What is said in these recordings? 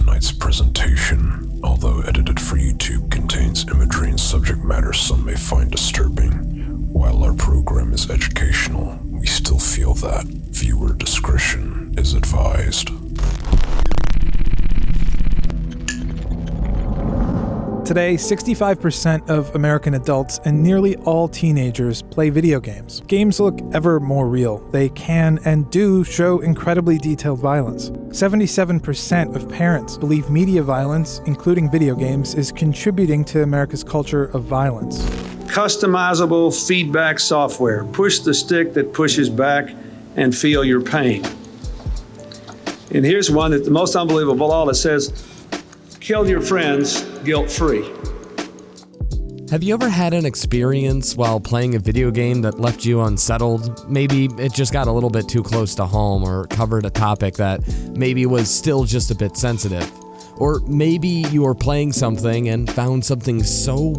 Tonight's presentation, although edited for YouTube, contains imagery and subject matter some may find disturbing. While our program is educational, we still feel that viewer discretion is advised. Today, 65% of American adults and nearly all teenagers play video games. Games look ever more real. They can and do show incredibly detailed violence. 77% of parents believe media violence, including video games, is contributing to America's culture of violence. Customizable feedback software. Push the stick that pushes back and feel your pain. And here's one that's the most unbelievable of all. It says, kill your friends guilt-free. Have you ever had an experience while playing a video game that left you unsettled? Maybe it just got a little bit too close to home or covered a topic that maybe was still just a bit sensitive. Or maybe you were playing something and found something so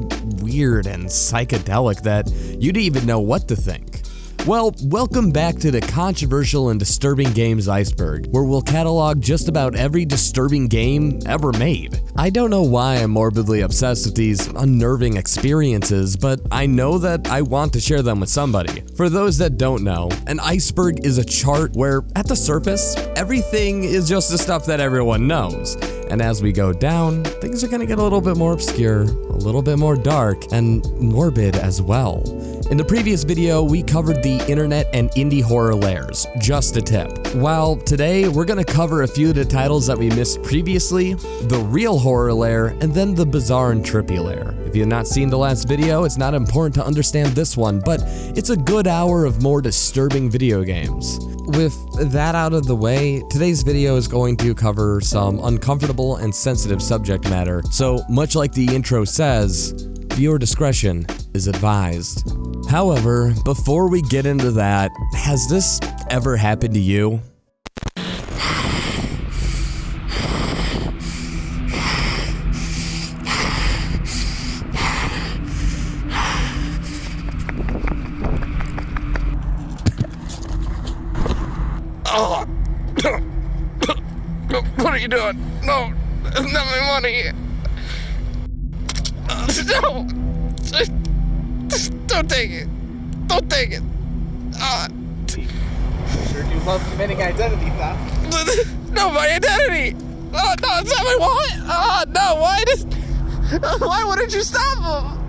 weird and psychedelic that you didn't even know what to think. Well, welcome back to the controversial and disturbing games iceberg, where we'll catalog just about every disturbing game ever made. I don't know why I'm morbidly obsessed with these unnerving experiences, but I know that I want to share them with somebody. For those that don't know, an iceberg is a chart where, at the surface, everything is just the stuff that everyone knows. And as we go down, things are gonna get a little bit more obscure, a little bit more dark, and morbid as well. In the previous video, we covered the internet and indie horror layers, just a tip. While today, we're gonna cover a few of the titles that we missed previously, the real horror layer, and then the bizarre and trippy layer. If you've not seen the last video, it's not important to understand this one, but it's a good hour of more disturbing video games. With that out of the way, today's video is going to cover some uncomfortable and sensitive subject matter, so much like the intro says, viewer discretion is advised. However, before we get into that, has this ever happened to you? Oh. What are you doing? No, it's not my money. No. Don't take it. Don't take it. Sure do love committing identity theft. No, my identity. No, it's not my wallet. No, why wouldn't you stop him?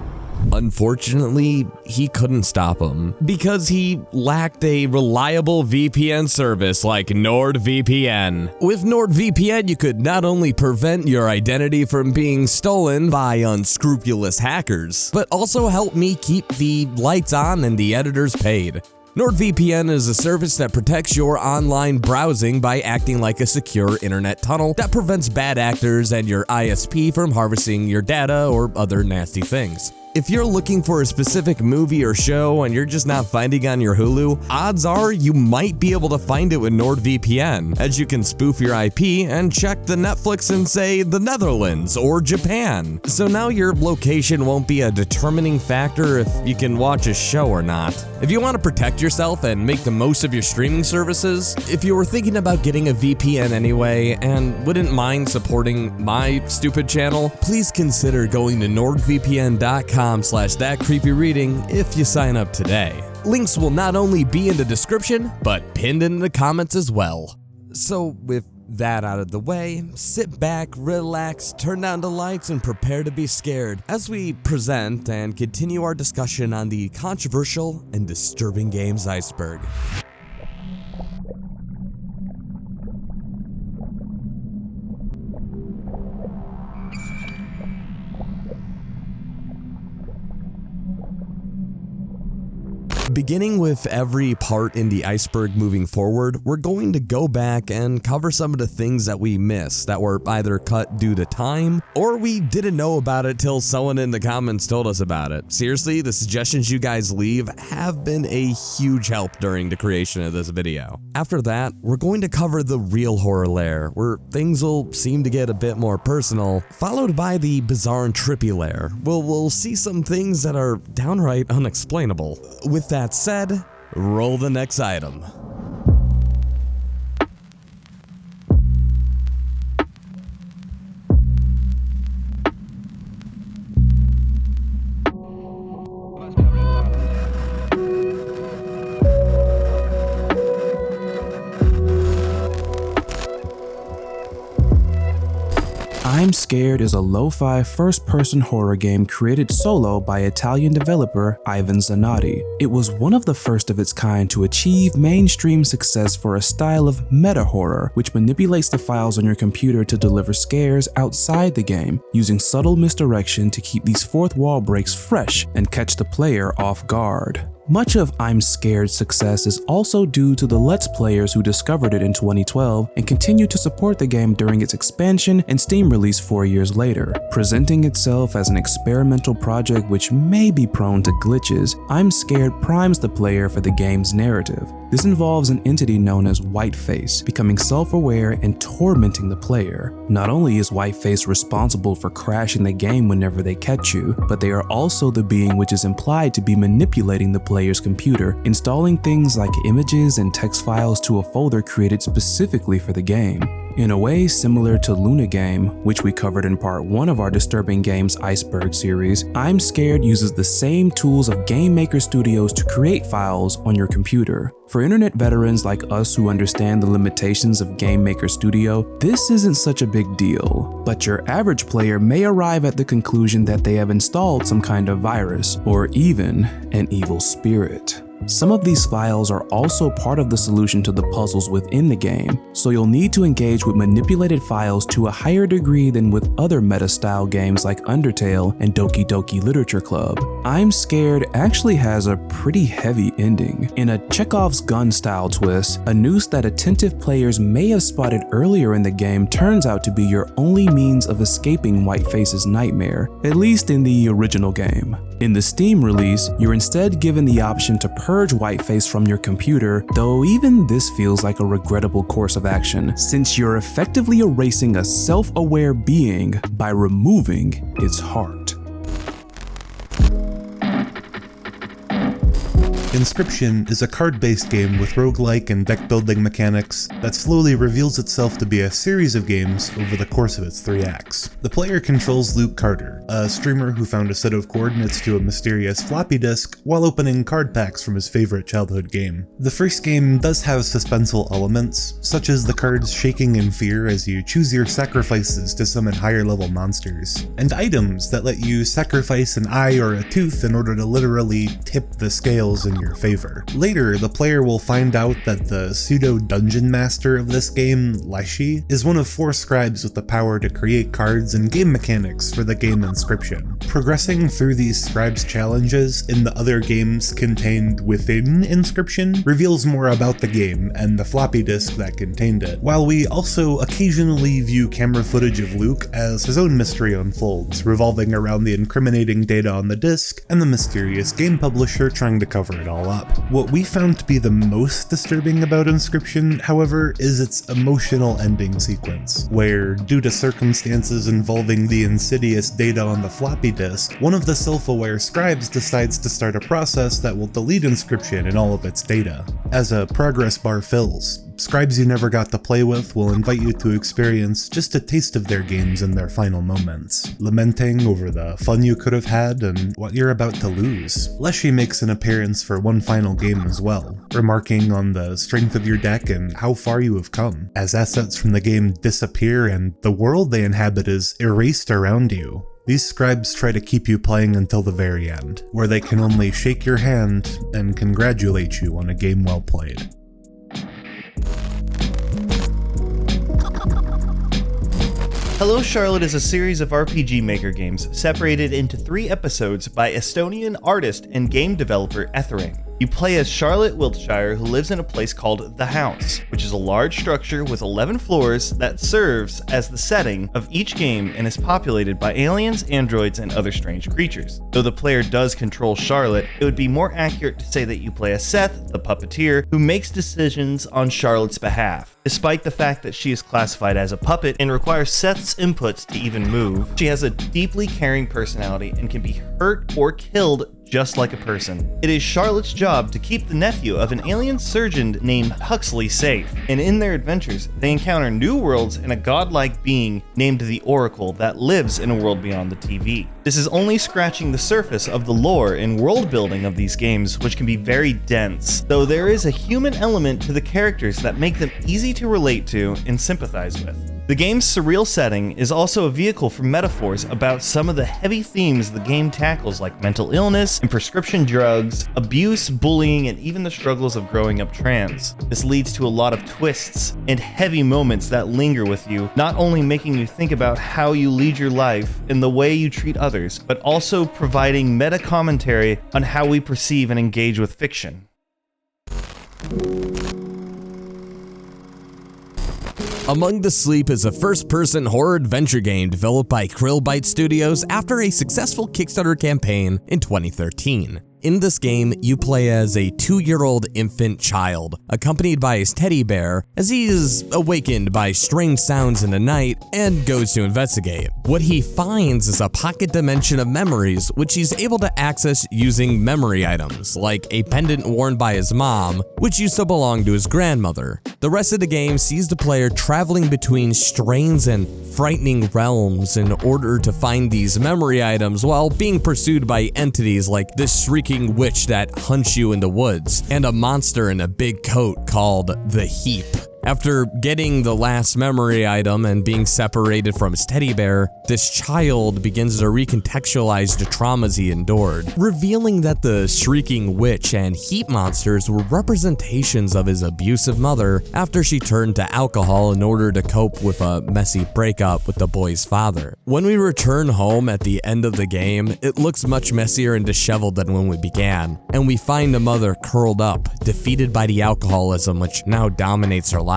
Unfortunately, he couldn't stop him because he lacked a reliable VPN service like NordVPN. With NordVPN, you could not only prevent your identity from being stolen by unscrupulous hackers, but also help me keep the lights on and the editors paid. NordVPN is a service that protects your online browsing by acting like a secure internet tunnel that prevents bad actors and your ISP from harvesting your data or other nasty things. If you're looking for a specific movie or show and you're just not finding on your Hulu, odds are you might be able to find it with NordVPN, as you can spoof your IP and check the Netflix in, say, the Netherlands or Japan. So now your location won't be a determining factor if you can watch a show or not. If you want to protect yourself and make the most of your streaming services, if you were thinking about getting a VPN anyway and wouldn't mind supporting my stupid channel, please consider going to nordvpn.com/thatcreepyreading if you sign up today. Links will not only be in the description, but pinned in the comments as well. So with that out of the way, sit back, relax, turn down the lights, and prepare to be scared as we present and continue our discussion on the controversial and disturbing games iceberg. Beginning with every part in the iceberg moving forward, we're going to go back and cover some of the things that we missed that were either cut due to time or we didn't know about it till someone in the comments told us about it. Seriously, the suggestions you guys leave have been a huge help during the creation of this video. After that, we're going to cover the real horror layer, where things will seem to get a bit more personal, followed by the bizarre and trippy layer. We'll see some things that are downright unexplainable. With that said, roll the next item. I'm Scared is a lo-fi first-person horror game created solo by Italian developer Ivan Zanotti. It was one of the first of its kind to achieve mainstream success for a style of meta-horror, which manipulates the files on your computer to deliver scares outside the game, using subtle misdirection to keep these fourth wall breaks fresh and catch the player off guard. Much of I'm Scared's success is also due to the Let's Players who discovered it in 2012 and continued to support the game during its expansion and Steam release 4 years later. Presenting itself as an experimental project which may be prone to glitches, I'm Scared primes the player for the game's narrative. This involves an entity known as Whiteface becoming self-aware and tormenting the player. Not only is Whiteface responsible for crashing the game whenever they catch you, but they are also the being which is implied to be manipulating the player's computer, installing things like images and text files to a folder created specifically for the game. In a way similar to Luna Game, which we covered in part 1 of our Disturbing Games Iceberg series, I'm Scared uses the same tools of game maker studios to create files on your computer. For internet veterans like us who understand the limitations of Game Maker Studio, this isn't such a big deal. But your average player may arrive at the conclusion that they have installed some kind of virus, or even an evil spirit. Some of these files are also part of the solution to the puzzles within the game, so you'll need to engage with manipulated files to a higher degree than with other meta-style games like Undertale and Doki Doki Literature Club. I'm Scared actually has a pretty heavy ending. In a Chekhov's gun style twist, a noose that attentive players may have spotted earlier in the game turns out to be your only means of escaping Whiteface's nightmare, at least in the original game. In the Steam release, you're instead given the option to purge Whiteface from your computer, though even this feels like a regrettable course of action, since you're effectively erasing a self-aware being by removing its heart. Inscrypton is a card-based game with roguelike and deck-building mechanics that slowly reveals itself to be a series of games over the course of its 3 acts. The player controls Luke Carter, a streamer who found a set of coordinates to a mysterious floppy disk while opening card packs from his favorite childhood game. The first game does have suspenseful elements, such as the cards shaking in fear as you choose your sacrifices to summon higher-level monsters, and items that let you sacrifice an eye or a tooth in order to literally tip the scales in your favor. Later, the player will find out that the pseudo-dungeon master of this game, Leshy, is one of 4 scribes with the power to create cards and game mechanics for the game Inscrypton. Progressing through these scribes' challenges in the other games contained within Inscrypton reveals more about the game and the floppy disk that contained it, while we also occasionally view camera footage of Luke as his own mystery unfolds, revolving around the incriminating data on the disk and the mysterious game publisher trying to cover it all up. What we found to be the most disturbing about Inscrypton, however, is its emotional ending sequence, where, due to circumstances involving the insidious data on the floppy disk, one of the self-aware scribes decides to start a process that will delete Inscrypton and all of its data. As a progress bar fills, scribes you never got to play with will invite you to experience just a taste of their games in their final moments, lamenting over the fun you could have had and what you're about to lose. Leshy makes an appearance for one final game as well, remarking on the strength of your deck and how far you have come, as assets from the game disappear and the world they inhabit is erased around you. These scribes try to keep you playing until the very end, where they can only shake your hand and congratulate you on a game well played. Hello Charlotte is a series of RPG Maker games separated into 3 episodes by Estonian artist and game developer Ethering. You play as Charlotte Wiltshire, who lives in a place called The House, which is a large structure with 11 floors that serves as the setting of each game and is populated by aliens, androids, and other strange creatures. Though the player does control Charlotte, it would be more accurate to say that you play as Seth, the puppeteer, who makes decisions on Charlotte's behalf. Despite the fact that she is classified as a puppet and requires Seth's inputs to even move, she has a deeply caring personality and can be hurt or killed just like a person. It is Charlotte's job to keep the nephew of an alien surgeon named Huxley safe, and in their adventures, they encounter new worlds and a godlike being named the Oracle that lives in a world beyond the TV. This is only scratching the surface of the lore and world building of these games, which can be very dense, though there is a human element to the characters that make them easy to relate to and sympathize with. The game's surreal setting is also a vehicle for metaphors about some of the heavy themes the game tackles, like mental illness and prescription drugs, abuse, bullying, and even the struggles of growing up trans. This leads to a lot of twists and heavy moments that linger with you, not only making you think about how you lead your life and the way you treat others, but also providing meta commentary on how we perceive and engage with fiction. Among the Sleep is a first-person horror adventure game developed by Krillbyte Studios after a successful Kickstarter campaign in 2013. In this game, you play as a 2-year-old infant child, accompanied by his teddy bear, as he is awakened by strange sounds in the night and goes to investigate. What he finds is a pocket dimension of memories, which he's able to access using memory items, like a pendant worn by his mom, which used to belong to his grandmother. The rest of the game sees the player traveling between strange and frightening realms in order to find these memory items while being pursued by entities like the shrieking witch that hunts you in the woods and a monster in a big coat called the Heap. After getting the last memory item and being separated from his teddy bear, this child begins to recontextualize the traumas he endured, revealing that the shrieking witch and heap monsters were representations of his abusive mother after she turned to alcohol in order to cope with a messy breakup with the boy's father. When we return home at the end of the game, it looks much messier and disheveled than when we began, and we find the mother curled up, defeated by the alcoholism which now dominates her life.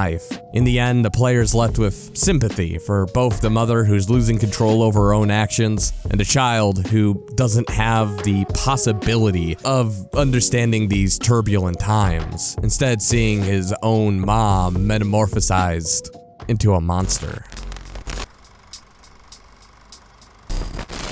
In the end, the player is left with sympathy for both the mother who's losing control over her own actions and the child who doesn't have the possibility of understanding these turbulent times, instead seeing his own mom metamorphosized into a monster.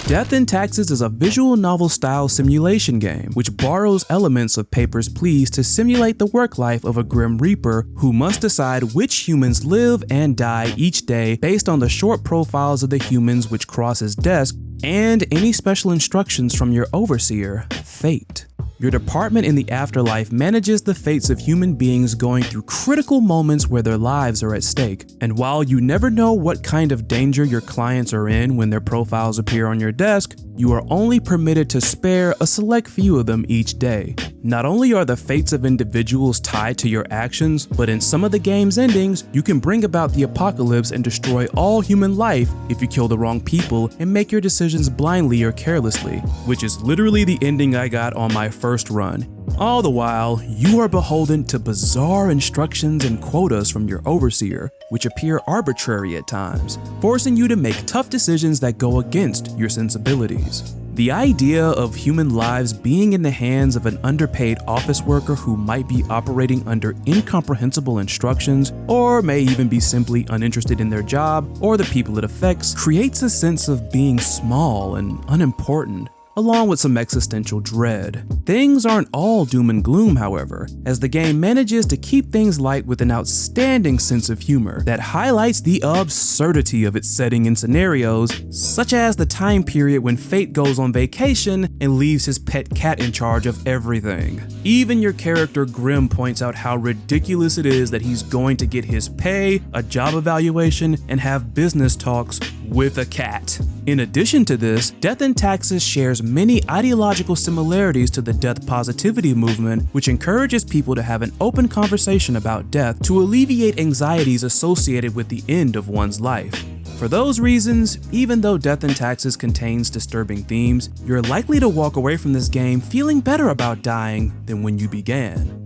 Death and Taxes is a visual novel-style simulation game, which borrows elements of Papers, Please to simulate the work life of a Grim Reaper who must decide which humans live and die each day based on the short profiles of the humans which cross his desk and any special instructions from your overseer, Fate. Your department in the afterlife manages the fates of human beings going through critical moments where their lives are at stake. And while you never know what kind of danger your clients are in when their profiles appear on your desk, you are only permitted to spare a select few of them each day. Not only are the fates of individuals tied to your actions, but in some of the game's endings, you can bring about the apocalypse and destroy all human life if you kill the wrong people and make your decisions blindly or carelessly, which is literally the ending I got on my first run. All the while, you are beholden to bizarre instructions and quotas from your overseer, which appear arbitrary at times, forcing you to make tough decisions that go against your sensibilities. The idea of human lives being in the hands of an underpaid office worker who might be operating under incomprehensible instructions, or may even be simply uninterested in their job or the people it affects, creates a sense of being small and unimportant, along with some existential dread. Things aren't all doom and gloom, however, as the game manages to keep things light with an outstanding sense of humor that highlights the absurdity of its setting and scenarios, such as the time period when Fate goes on vacation and leaves his pet cat in charge of everything. Even your character Grim points out how ridiculous it is that he's going to get his pay, a job evaluation, and have business talks with a cat. In addition to this, Death and Taxes shares many ideological similarities to the death positivity movement, which encourages people to have an open conversation about death to alleviate anxieties associated with the end of one's life. For those reasons, even though Death and Taxes contains disturbing themes, you're likely to walk away from this game feeling better about dying than when you began.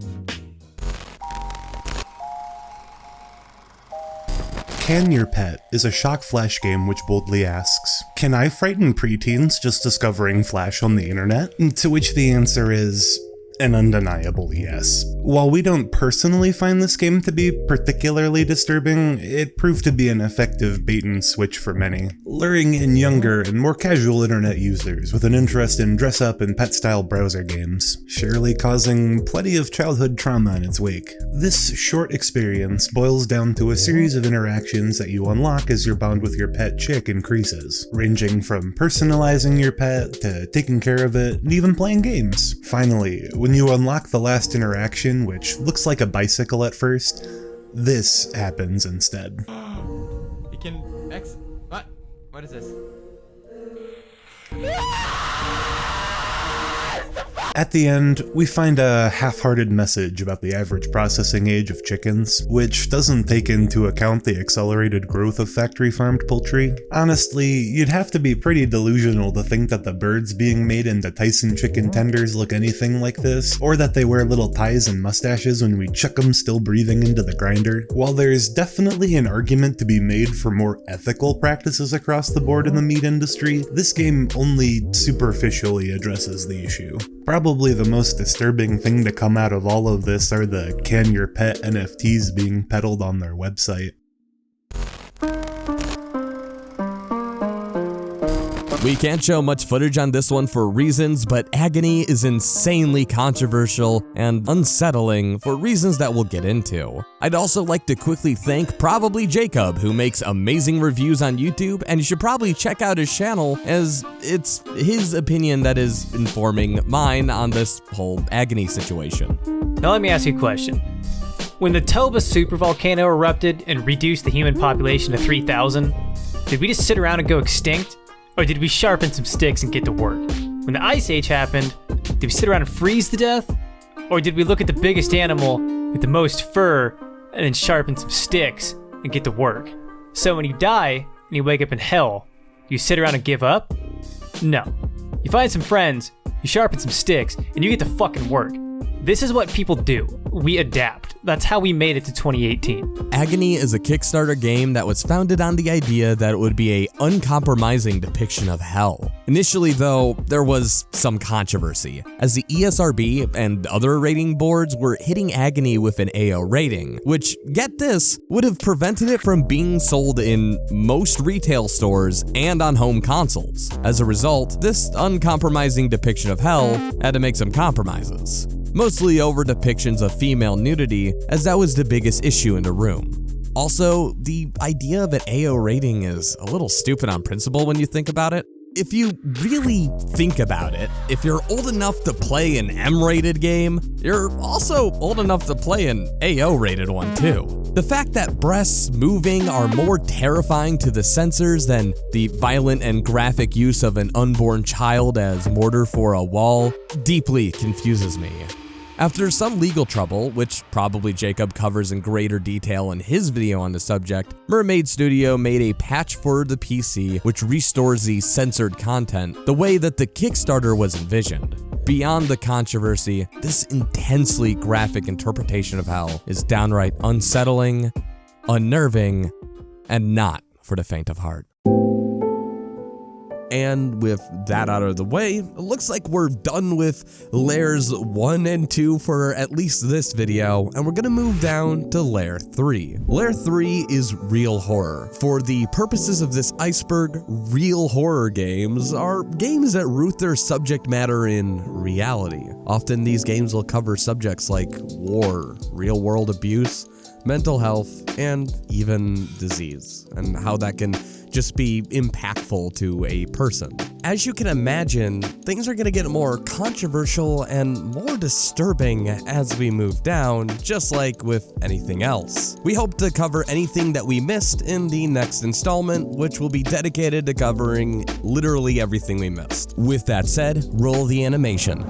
Can Your Pet is a shock flash game which boldly asks, can I frighten preteens just discovering Flash on the internet? To which the answer is, An undeniable yes. While we don't personally find this game to be particularly disturbing, it proved to be an effective bait and switch for many, luring in younger and more casual internet users with an interest in dress-up and pet-style browser games, surely causing plenty of childhood trauma in its wake. This short experience boils down to a series of interactions that you unlock as your bond with your pet chick increases, ranging from personalizing your pet to taking care of it and even playing games. Finally, when you unlock the last interaction, which looks like a bicycle at first, this happens instead. You can what? What is this? At the end, we find a half-hearted message about the average processing age of chickens, which doesn't take into account the accelerated growth of factory-farmed poultry. Honestly, you'd have to be pretty delusional to think that the birds being made into Tyson chicken tenders look anything like this, or that they wear little ties and mustaches when we chuck them still breathing into the grinder. While there's definitely an argument to be made for more ethical practices across the board in the meat industry, this game only superficially addresses the issue. Probably the most disturbing thing to come out of all of this are the Can Your Pet NFTs being peddled on their website. We can't show much footage on this one for reasons, but Agony is insanely controversial and unsettling for reasons that we'll get into. I'd also like to quickly thank probably Jacob, who makes amazing reviews on YouTube, and you should probably check out his channel, as it's his opinion that is informing mine on this whole Agony situation. Now let me ask you a question. When the Toba supervolcano erupted and reduced the human population to 3,000, did we just sit around and go extinct? Or did we sharpen some sticks and get to work? When the Ice Age happened, did we sit around and freeze to death? Or did we look at the biggest animal with the most fur and then sharpen some sticks and get to work? So when you die and you wake up in hell, do you sit around and give up? No. You find some friends, you sharpen some sticks, and you get to fucking work. This is what people do. We adapt. That's how we made it to 2018. Agony is a Kickstarter game that was founded on the idea that it would be a uncompromising depiction of hell. Initially, though, there was some controversy, as the ESRB and other rating boards were hitting Agony with an AO rating, which, get this, would have prevented it from being sold in most retail stores and on home consoles. As a result, this uncompromising depiction of hell had to make some compromises. Mostly over depictions of female nudity, as that was the biggest issue in the room. Also, the idea of an AO rating is a little stupid on principle when you think about it. If you really think about it, if you're old enough to play an M-rated game, you're also old enough to play an AO-rated one too. The fact that breasts moving are more terrifying to the censors than the violent and graphic use of an unborn child as mortar for a wall deeply confuses me. After some legal trouble, which probably Jacob covers in greater detail in his video on the subject, Mermaid Studio made a patch for the PC which restores the censored content the way that the Kickstarter was envisioned. Beyond the controversy, this intensely graphic interpretation of hell is downright unsettling, unnerving, and not for the faint of heart. And with that out of the way, it looks like we're done with layers 1 and 2 for at least this video, and we're gonna move down to layer 3. Layer 3 is real horror. For the purposes of this iceberg, real horror games are games that root their subject matter in reality. Often these games will cover subjects like war, real-world abuse, mental health, and even disease, and how that can just be impactful to a person. As you can imagine, things are gonna get more controversial and more disturbing as we move down, just like with anything else. We hope to cover anything that we missed in the next installment, which will be dedicated to covering literally everything we missed. With that said, roll the animation.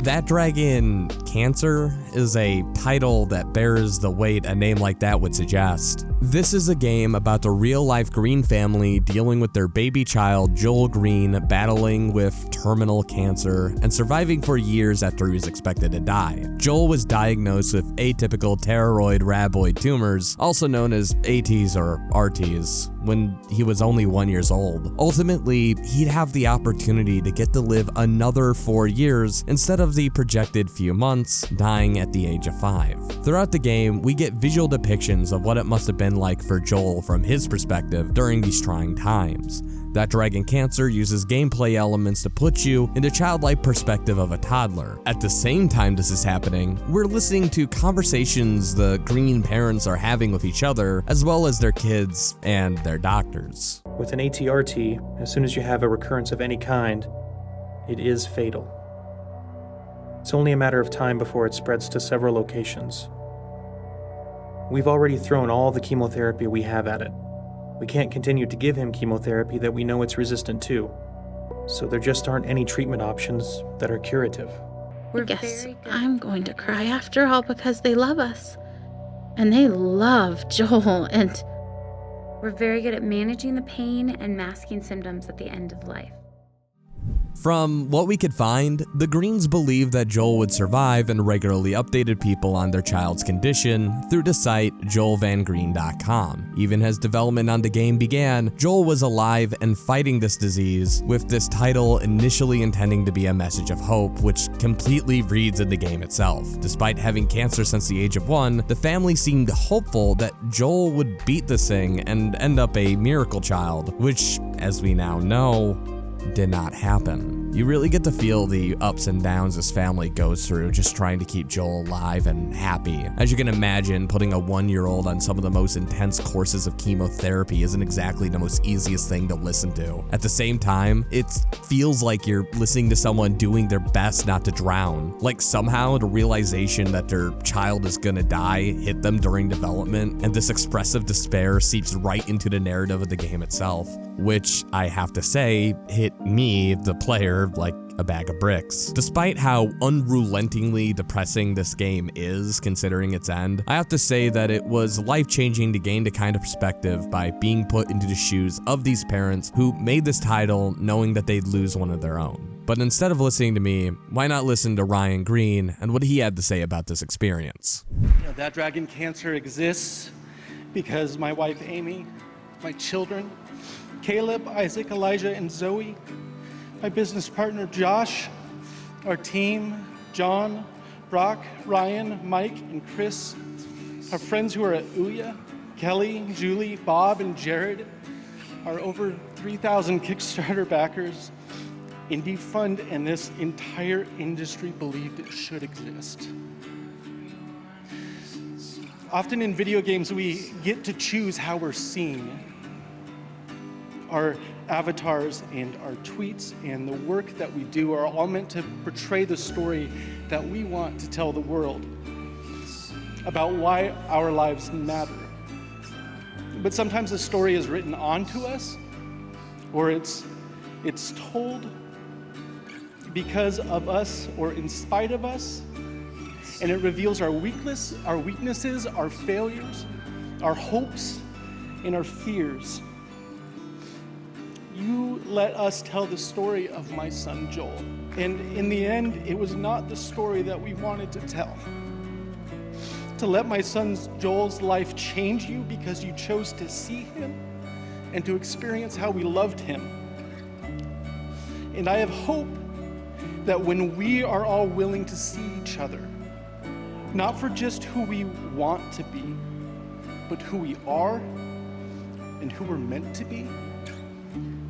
That dragon Cancer is a title that bears the weight a name like that would suggest. This is a game about the real-life Green family dealing with their baby child, Joel Green, battling with terminal cancer and surviving for years after he was expected to die. Joel was diagnosed with atypical pteroid rhabdoid tumors, also known as ATs or RTs, when he was only 1 year old. Ultimately, he'd have the opportunity to get to live another 4 years instead of the projected few months, dying at the age of 5. Throughout the game, we get visual depictions of what it must have been like for Joel from his perspective during these trying times. That Dragon Cancer uses gameplay elements to put you in the childlike perspective of a toddler. At the same time this is happening, we're listening to conversations the Green parents are having with each other, as well as their kids and their doctors. With an ATRT, as soon as you have a recurrence of any kind, it is fatal. It's only a matter of time before it spreads to several locations. We've already thrown all the chemotherapy we have at it. We can't continue to give him chemotherapy that we know it's resistant to, so there just aren't any treatment options that are curative. I guess I'm going to cry after all because they love us. And they love Joel, and we're very good at managing the pain and masking symptoms at the end of life. From what we could find, the Greens believed that Joel would survive and regularly updated people on their child's condition through the site joelvangreen.com. Even as development on the game began, Joel was alive and fighting this disease, with this title initially intending to be a message of hope, which completely reads in the game itself. Despite having cancer since the age of 1, the family seemed hopeful that Joel would beat this thing and end up a miracle child, which, as we now know, did not happen. You really get to feel the ups and downs this family goes through just trying to keep Joel alive and happy. As you can imagine, putting a 1-year-old on some of the most intense courses of chemotherapy isn't exactly the most easiest thing to listen to. At the same time, it feels like you're listening to someone doing their best not to drown. Like somehow the realization that their child is gonna die hit them during development, and this expressive despair seeps right into the narrative of the game itself, which I have to say hit me, the player, like a bag of bricks. Despite how unrelentingly depressing this game is considering its end, I have to say that it was life-changing to gain the kind of perspective by being put into the shoes of these parents who made this title knowing that they'd lose one of their own. But instead of listening to me, why not listen to Ryan Green and what he had to say about this experience? That Dragon Cancer exists because my wife Amy, my children, Caleb, Isaac, Elijah, and Zoe, my business partner Josh, our team, John, Brock, Ryan, Mike, and Chris, our friends who are at Ouya, Kelly, Julie, Bob, and Jared, our over 3,000 Kickstarter backers, Indie Fund, and this entire industry believed it should exist. Often in video games, we get to choose how we're seen. Our avatars and our tweets and the work that we do are all meant to portray the story that we want to tell the world about why our lives matter. But sometimes the story is written onto us, or it's told because of us or in spite of us, and it reveals our weaknesses, our failures, our hopes, and our fears. You let us tell the story of my son Joel. And in the end, it was not the story that we wanted to tell. To let my son Joel's life change you because you chose to see him and to experience how we loved him. And I have hope that when we are all willing to see each other, not for just who we want to be, but who we are and who we're meant to be,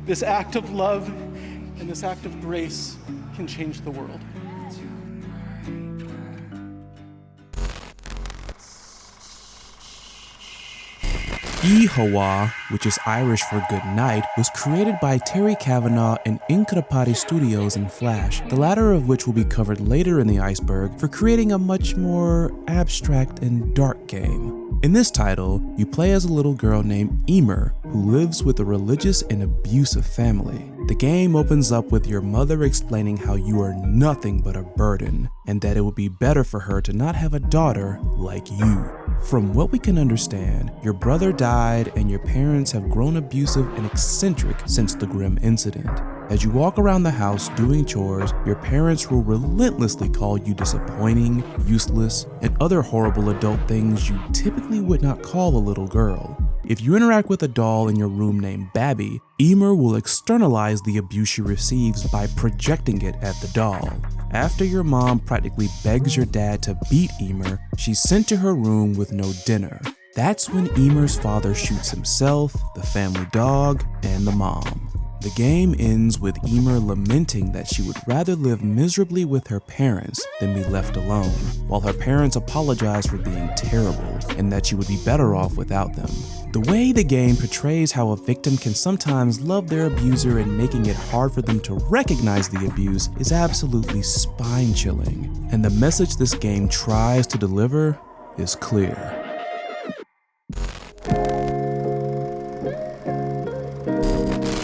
this act of love and this act of grace can change the world. Ihawa, which is Irish for good night, was created by Terry Kavanagh and Inscrypton Studios in Flash, the latter of which will be covered later in the Iceberg for creating a much more abstract and dark game. In this title, you play as a little girl named Emer, who lives with a religious and abusive family. The game opens up with your mother explaining how you are nothing but a burden, and that it would be better for her to not have a daughter like you. From what we can understand, your brother died and your parents have grown abusive and eccentric since the grim incident. As you walk around the house doing chores, your parents will relentlessly call you disappointing, useless, and other horrible adult things you typically would not call a little girl. If you interact with a doll in your room named Babby, Emer will externalize the abuse she receives by projecting it at the doll. After your mom practically begs your dad to beat Emer, she's sent to her room with no dinner. That's when Emer's father shoots himself, the family dog, and the mom. The game ends with Emer lamenting that she would rather live miserably with her parents than be left alone, while her parents apologize for being terrible and that she would be better off without them. The way the game portrays how a victim can sometimes love their abuser and making it hard for them to recognize the abuse is absolutely spine-chilling, and the message this game tries to deliver is clear.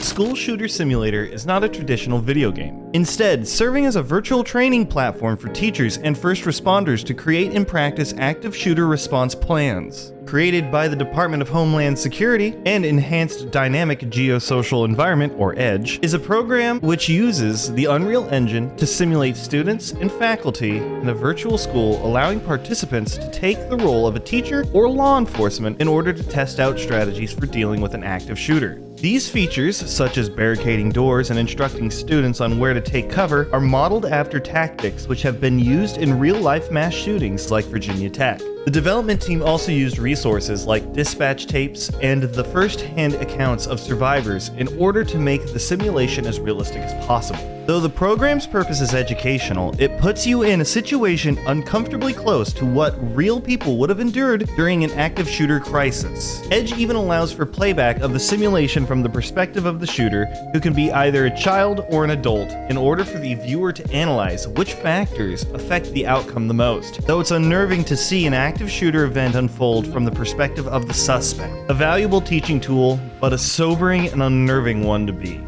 School Shooter Simulator is not a traditional video game, instead serving as a virtual training platform for teachers and first responders to create and practice active shooter response plans. Created by the Department of Homeland Security and Enhanced Dynamic Geosocial Environment, or EDGE, is a program which uses the Unreal Engine to simulate students and faculty in a virtual school, allowing participants to take the role of a teacher or law enforcement in order to test out strategies for dealing with an active shooter. These features, such as barricading doors and instructing students on where to take cover, are modeled after tactics which have been used in real-life mass shootings like Virginia Tech. The development team also used resources like dispatch tapes and the first-hand accounts of survivors in order to make the simulation as realistic as possible. Though the program's purpose is educational, it puts you in a situation uncomfortably close to what real people would have endured during an active shooter crisis. EDGE even allows for playback of the simulation from the perspective of the shooter, who can be either a child or an adult, in order for the viewer to analyze which factors affect the outcome the most. Though it's unnerving to see an active shooter event unfold from the perspective of the suspect. A valuable teaching tool, but a sobering and unnerving one to be.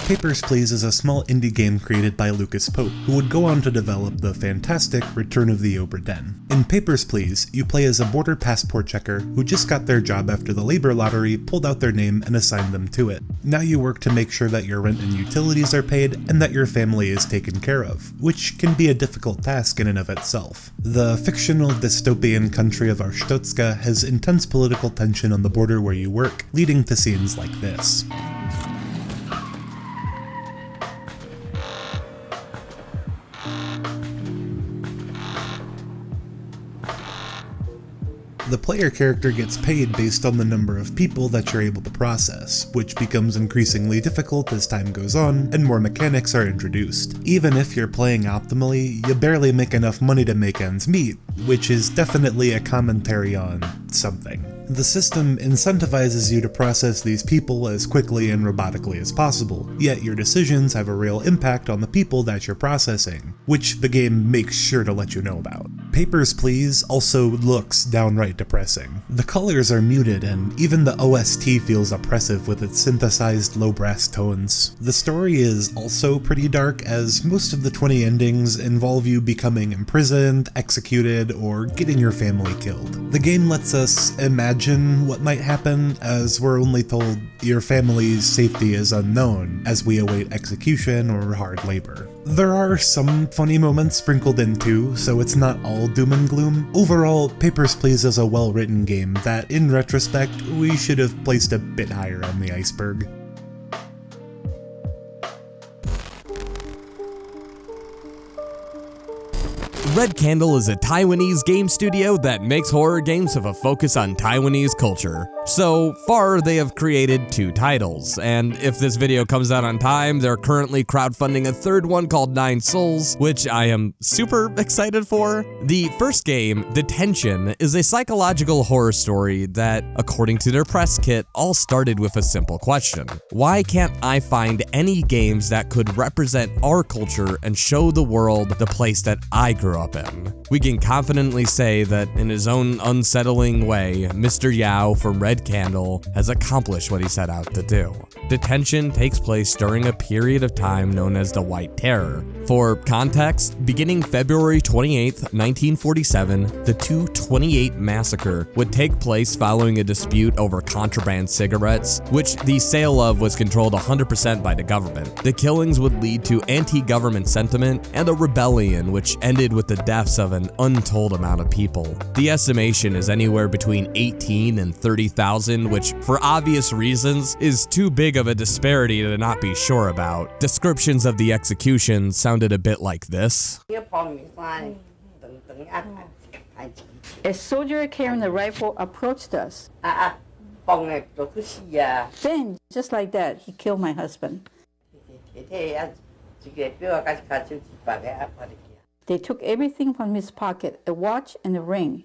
Papers, Please is a small indie game created by Lucas Pope, who would go on to develop the fantastic Return of the Obra Dinn. In Papers, Please, you play as a border passport checker who just got their job after the labor lottery pulled out their name and assigned them to it. Now you work to make sure that your rent and utilities are paid and that your family is taken care of, which can be a difficult task in and of itself. The fictional dystopian country of Arstotzka has intense political tension on the border where you work, leading to scenes like this. The player character gets paid based on the number of people that you're able to process, which becomes increasingly difficult as time goes on and more mechanics are introduced. Even if you're playing optimally, you barely make enough money to make ends meet, which is definitely a commentary on something. The system incentivizes you to process these people as quickly and robotically as possible, yet your decisions have a real impact on the people that you're processing, which the game makes sure to let you know about. Papers, Please also looks downright depressing. The colors are muted and even the OST feels oppressive with its synthesized low brass tones. The story is also pretty dark, as most of the 20 endings involve you becoming imprisoned, executed, or getting your family killed. The game lets us imagine what might happen, as we're only told your family's safety is unknown as we await execution or hard labor. There are some funny moments sprinkled in too, so it's not all doom and gloom. Overall, Papers, Please is a well-written game that, in retrospect, we should have placed a bit higher on the iceberg. Red Candle is a Taiwanese game studio that makes horror games with a focus on Taiwanese culture. So far, they have created 2 titles, and if this video comes out on time, they're currently crowdfunding a 3rd one called 9 Souls, which I am super excited for. The first game, Detention, is a psychological horror story that, according to their press kit, all started with a simple question. Why can't I find any games that could represent our culture and show the world the place that I grew up in? We can confidently say that in his own unsettling way, Mr. Yao from Red Red Candle has accomplished what he set out to do. Detention takes place during a period of time known as the White Terror. For context, beginning February 28, 1947, the 228 massacre would take place following a dispute over contraband cigarettes, which the sale of was controlled 100% by the government. The killings would lead to anti-government sentiment and a rebellion which ended with the deaths of an untold amount of people. The estimation is anywhere between 18 and 30,000, which for obvious reasons is too big of a disparity to not be sure about. Descriptions of the executions sounded a bit like this. A soldier carrying a rifle approached us. Then, just like that, he killed my husband. They took everything from his pocket, a watch and a ring.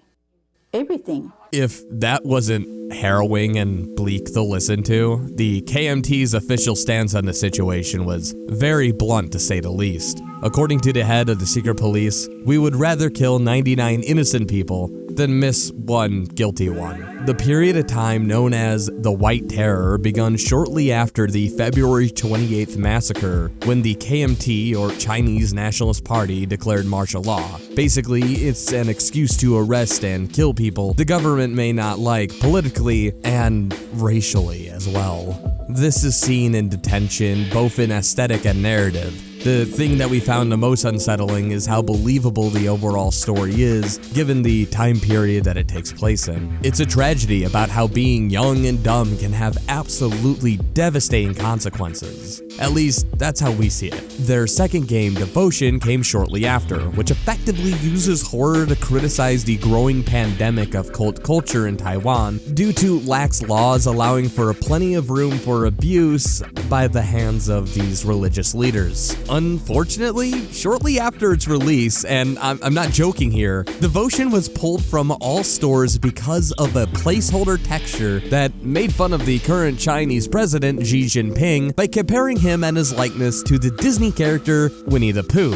Everything. If that wasn't harrowing and bleak to listen to, the KMT's official stance on the situation was very blunt to say the least. According to the head of the secret police, we would rather kill 99 innocent people than miss one guilty one. The period of time known as the White Terror begun shortly after the February 28th massacre, when the KMT, or Chinese Nationalist Party, declared martial law. Basically, it's an excuse to arrest and kill people the government may not like politically and racially as well. This is seen in detention, both in aesthetic and narrative. The thing that we found the most unsettling is how believable the overall story is, given the time period that it takes place in. It's a tragedy about how being young and dumb can have absolutely devastating consequences. At least, that's how we see it. Their second game, Devotion, came shortly after, which effectively uses horror to criticize the growing pandemic of cult culture in Taiwan due to lax laws allowing for plenty of room for abuse by the hands of these religious leaders. Unfortunately, shortly after its release, and I'm not joking here, Devotion was pulled from all stores because of a placeholder texture that made fun of the current Chinese president Xi Jinping by comparing him and his likeness to the Disney character Winnie the Pooh.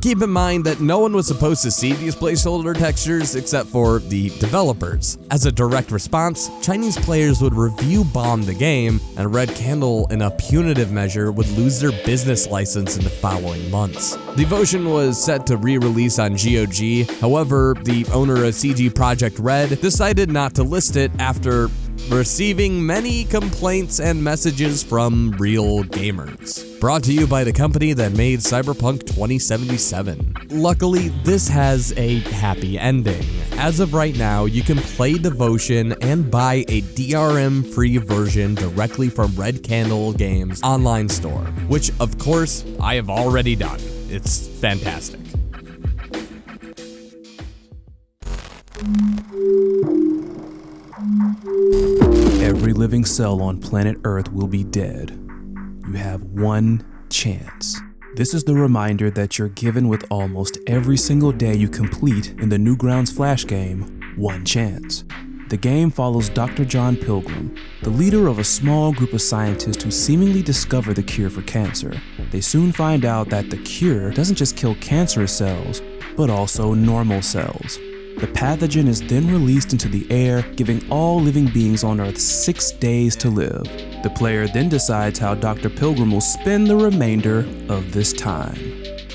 Keep in mind that no one was supposed to see these placeholder textures except for the developers. As a direct response, Chinese players would review bomb the game, and Red Candle, in a punitive measure, would lose their business license in the following months. Devotion was set to re-release on GOG, however, the owner of CG Projekt Red decided not to list it after receiving many complaints and messages from real gamers. Brought to you by the company that made Cyberpunk 2077. Luckily, this has a happy ending. As of right now, you can play Devotion and buy a DRM-free version directly from Red Candle Games online store, which of course I have already done. It's fantastic. Every living cell on planet Earth will be dead. You have one chance. This is the reminder that you're given with almost every single day you complete in the Newgrounds Flash game, One Chance. The game follows Dr. John Pilgrim, the leader of a small group of scientists who seemingly discover the cure for cancer. They soon find out that the cure doesn't just kill cancerous cells, but also normal cells. The pathogen is then released into the air, giving all living beings on Earth 6 days to live. The player then decides how Dr. Pilgrim will spend the remainder of this time.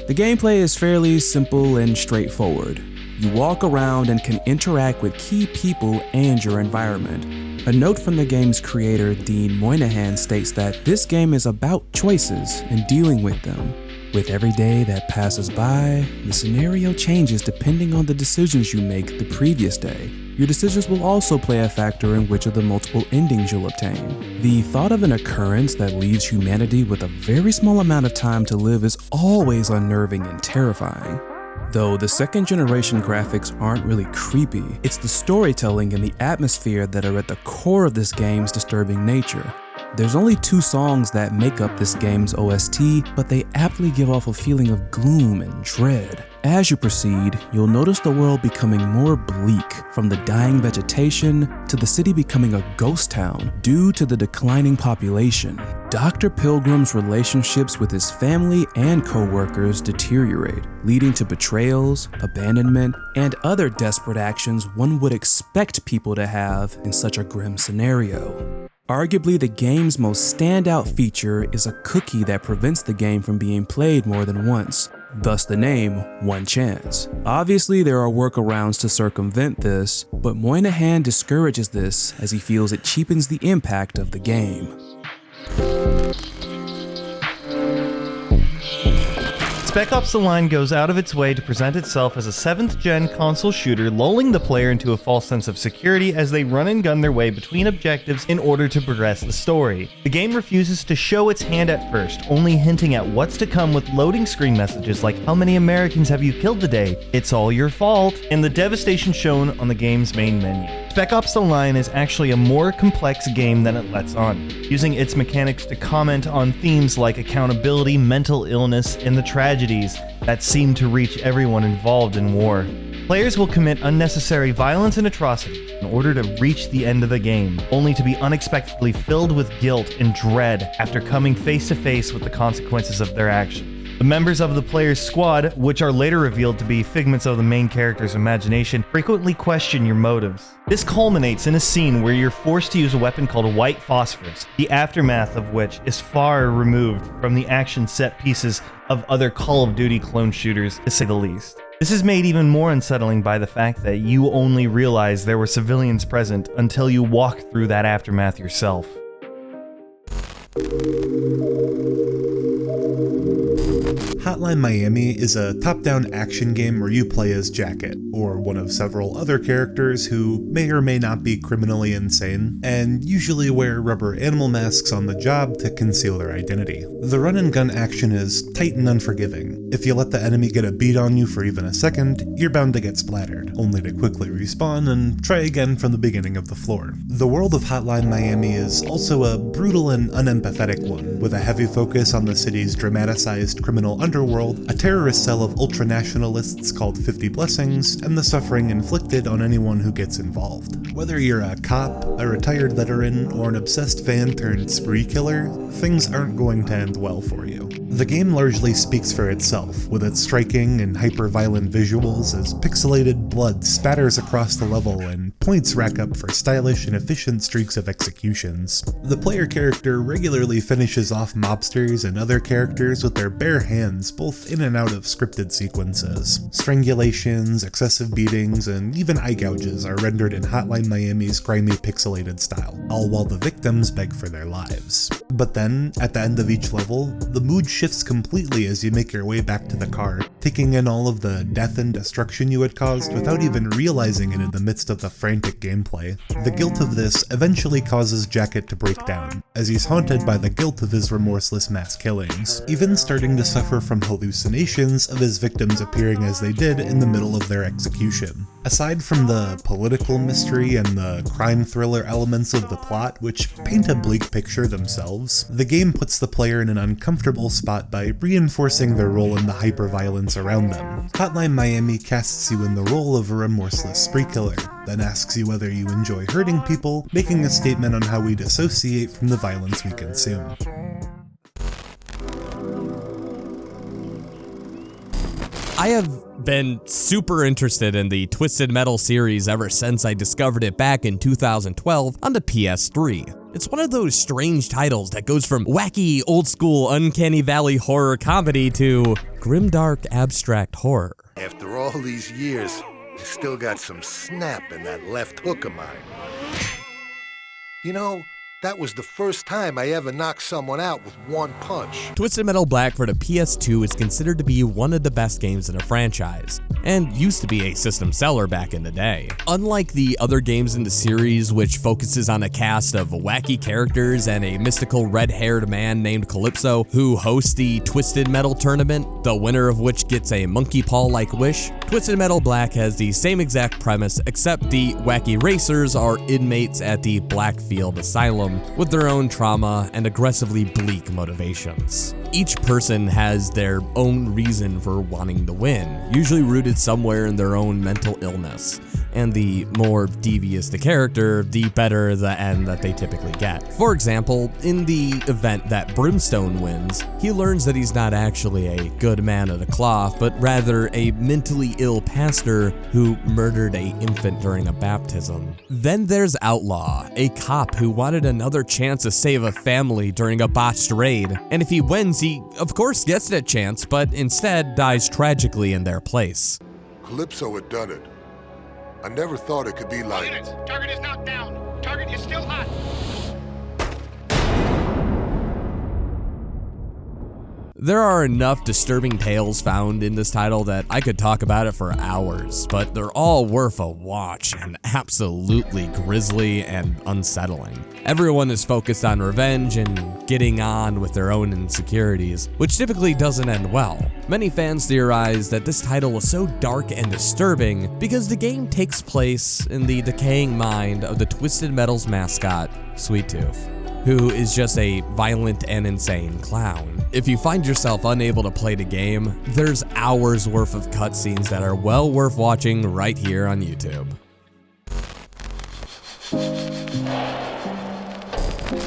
The gameplay is fairly simple and straightforward. You walk around and can interact with key people and your environment. A note from the game's creator, Dean Moynihan, states that this game is about choices and dealing with them. With every day that passes by, the scenario changes depending on the decisions you make the previous day. Your decisions will also play a factor in which of the multiple endings you'll obtain. The thought of an occurrence that leaves humanity with a very small amount of time to live is always unnerving and terrifying. Though the second generation graphics aren't really creepy, it's the storytelling and the atmosphere that are at the core of this game's disturbing nature. There's only 2 songs that make up this game's OST, but they aptly give off a feeling of gloom and dread. As you proceed, you'll notice the world becoming more bleak, from the dying vegetation to the city becoming a ghost town due to the declining population. Dr. Pilgrim's relationships with his family and co-workers deteriorate, leading to betrayals, abandonment, and other desperate actions one would expect people to have in such a grim scenario. Arguably, the game's most standout feature is a cookie that prevents the game from being played more than once. Thus the name, One Chance. Obviously, there are workarounds to circumvent this, but Moynihan discourages this as he feels it cheapens the impact of the game. Spec-Ops The Line goes out of its way to present itself as a 7th-gen console shooter, lulling the player into a false sense of security as they run and gun their way between objectives in order to progress the story. The game refuses to show its hand at first, only hinting at what's to come with loading screen messages like, "How many Americans have you killed today? It's all your fault," and the devastation shown on the game's main menu. Spec-Ops The Line is actually a more complex game than it lets on, using its mechanics to comment on themes like accountability, mental illness, and the tragedies that seem to reach everyone involved in war. Players will commit unnecessary violence and atrocities in order to reach the end of the game, only to be unexpectedly filled with guilt and dread after coming face to face with the consequences of their actions. The members of the player's squad, which are later revealed to be figments of the main character's imagination, frequently question your motives. This culminates in a scene where you're forced to use a weapon called white phosphorus, the aftermath of which is far removed from the action set pieces of other Call of Duty clone shooters, to say the least. This is made even more unsettling by the fact that you only realize there were civilians present until you walk through that aftermath yourself. Hotline Miami is a top-down action game where you play as Jacket, or one of several other characters who may or may not be criminally insane, and usually wear rubber animal masks on the job to conceal their identity. The run-and-gun action is tight and unforgiving. If you let the enemy get a beat on you for even a second, you're bound to get splattered, only to quickly respawn and try again from the beginning of the floor. The world of Hotline Miami is also a brutal and unempathetic one, with a heavy focus on the city's dramatized criminal underworld, a terrorist cell of ultra-nationalists called 50 Blessings, and the suffering inflicted on anyone who gets involved. Whether you're a cop, a retired veteran, or an obsessed fan turned spree killer, things aren't going to end well for you. The game largely speaks for itself, with its striking and hyper-violent visuals as pixelated blood spatters across the level and points rack up for stylish and efficient streaks of executions. The player character regularly finishes off mobsters and other characters with their bare hands, both in and out of scripted sequences. Strangulations, excessive beatings, and even eye gouges are rendered in Hotline Miami's grimy pixelated style, all while the victims beg for their lives. But then, at the end of each level, the mood shifts completely as you make your way back to the car, taking in all of the death and destruction you had caused without even realizing it in the midst of the frantic gameplay. The guilt of this eventually causes Jacket to break down, as he's haunted by the guilt of his remorseless mass killings, even starting to suffer from hallucinations of his victims appearing as they did in the middle of their execution. Aside from the political mystery and the crime thriller elements of the plot, which paint a bleak picture themselves, the game puts the player in an uncomfortable spot by reinforcing their role in the hyper-violence around them. Hotline Miami casts you in the role of a remorseless spree killer, then asks you whether you enjoy hurting people, making a statement on how we dissociate from the violence we consume. I have been super interested in the Twisted Metal series ever since I discovered it back in 2012 on the PS3. It's one of those strange titles that goes from wacky, old-school, uncanny valley horror comedy to grimdark abstract horror. After all these years, you still got some snap in that left hook of mine. You know, that was the first time I ever knocked someone out with one punch. Twisted Metal Black for the PS2 is considered to be one of the best games in the franchise, and used to be a system seller back in the day. Unlike the other games in the series, which focuses on a cast of wacky characters and a mystical red-haired man named Calypso who hosts the Twisted Metal tournament, the winner of which gets a monkey paw-like wish, Twisted Metal Black has the same exact premise, except the wacky racers are inmates at the Blackfield Asylum with their own trauma and aggressively bleak motivations. Each person has their own reason for wanting to win, usually rooted somewhere in their own mental illness. And the more devious the character, the better the end that they typically get. For example, in the event that Brimstone wins, he learns that he's not actually a good man of the cloth, but rather a mentally ill pastor who murdered an infant during a baptism. Then there's Outlaw, a cop who wanted another chance to save a family during a botched raid. And if he wins, he of course gets that chance, but instead dies tragically in their place. Calypso had done it. I never thought it could be like... Units, target is knocked down. Target is still hot. There are enough disturbing tales found in this title that I could talk about it for hours, but they're all worth a watch and absolutely grisly and unsettling. Everyone is focused on revenge and getting on with their own insecurities, which typically doesn't end well. Many fans theorize that this title was so dark and disturbing because the game takes place in the decaying mind of the Twisted Metal's mascot, Sweet Tooth, who is just a violent and insane clown. If you find yourself unable to play the game, there's hours worth of cutscenes that are well worth watching right here on YouTube.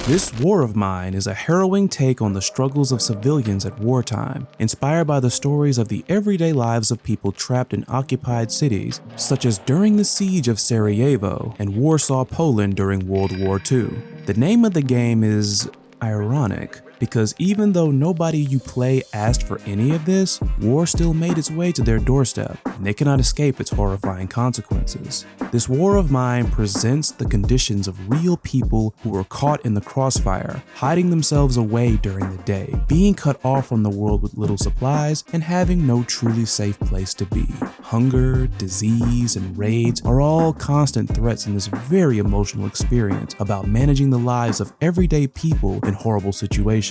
This War of Mine is a harrowing take on the struggles of civilians at wartime, inspired by the stories of the everyday lives of people trapped in occupied cities, such as during the siege of Sarajevo and Warsaw, Poland during World War II. The name of the game is ironic, because even though nobody you play asked for any of this, war still made its way to their doorstep, and they cannot escape its horrifying consequences. This War of Mine presents the conditions of real people who were caught in the crossfire, hiding themselves away during the day, being cut off from the world with little supplies, and having no truly safe place to be. Hunger, disease, and raids are all constant threats in this very emotional experience about managing the lives of everyday people in horrible situations.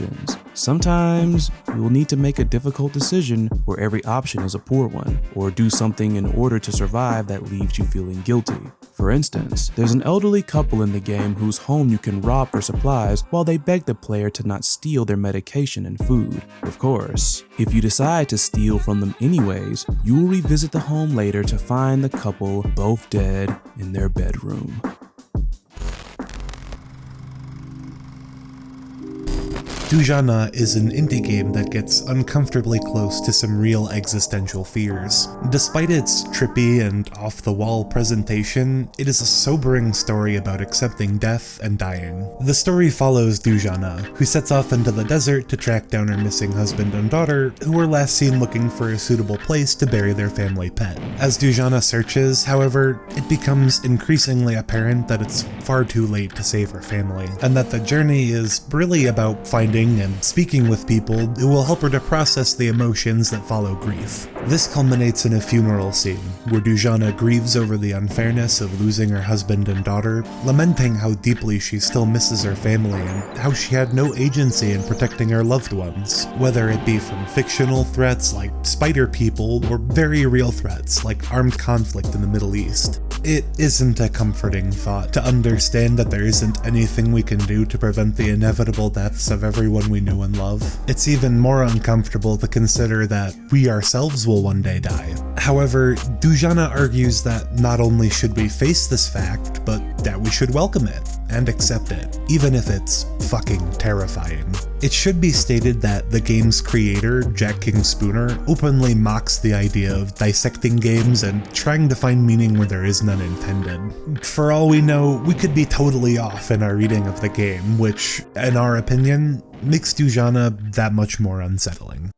Sometimes you will need to make a difficult decision where every option is a poor one, or do something in order to survive that leaves you feeling guilty. For instance, there's an elderly couple in the game whose home you can rob for supplies while they beg the player to not steal their medication and food. Of course, if you decide to steal from them anyways, you will revisit the home later to find the couple both dead in their bedroom. Dujanah is an indie game that gets uncomfortably close to some real existential fears. Despite its trippy and off-the-wall presentation, it is a sobering story about accepting death and dying. The story follows Dujanah, who sets off into the desert to track down her missing husband and daughter, who were last seen looking for a suitable place to bury their family pet. As Dujanah searches, however, it becomes increasingly apparent that it's far too late to save her family, and that the journey is really about finding and speaking with people who will help her to process the emotions that follow grief. This culminates in a funeral scene, where Dujanah grieves over the unfairness of losing her husband and daughter, lamenting how deeply she still misses her family and how she had no agency in protecting her loved ones, whether it be from fictional threats like spider people or very real threats like armed conflict in the Middle East. It isn't a comforting thought to understand that there isn't anything we can do to prevent the inevitable deaths of everyone we know and love. It's even more uncomfortable to consider that we ourselves will one day die. However, Dujanah argues that not only should we face this fact, but that we should welcome it and accept it, even if it's fucking terrifying. It should be stated that the game's creator, Jack King Spooner, openly mocks the idea of dissecting games and trying to find meaning where there is none intended. For all we know, we could be totally off in our reading of the game, which, in our opinion, makes Dujanah that much more unsettling.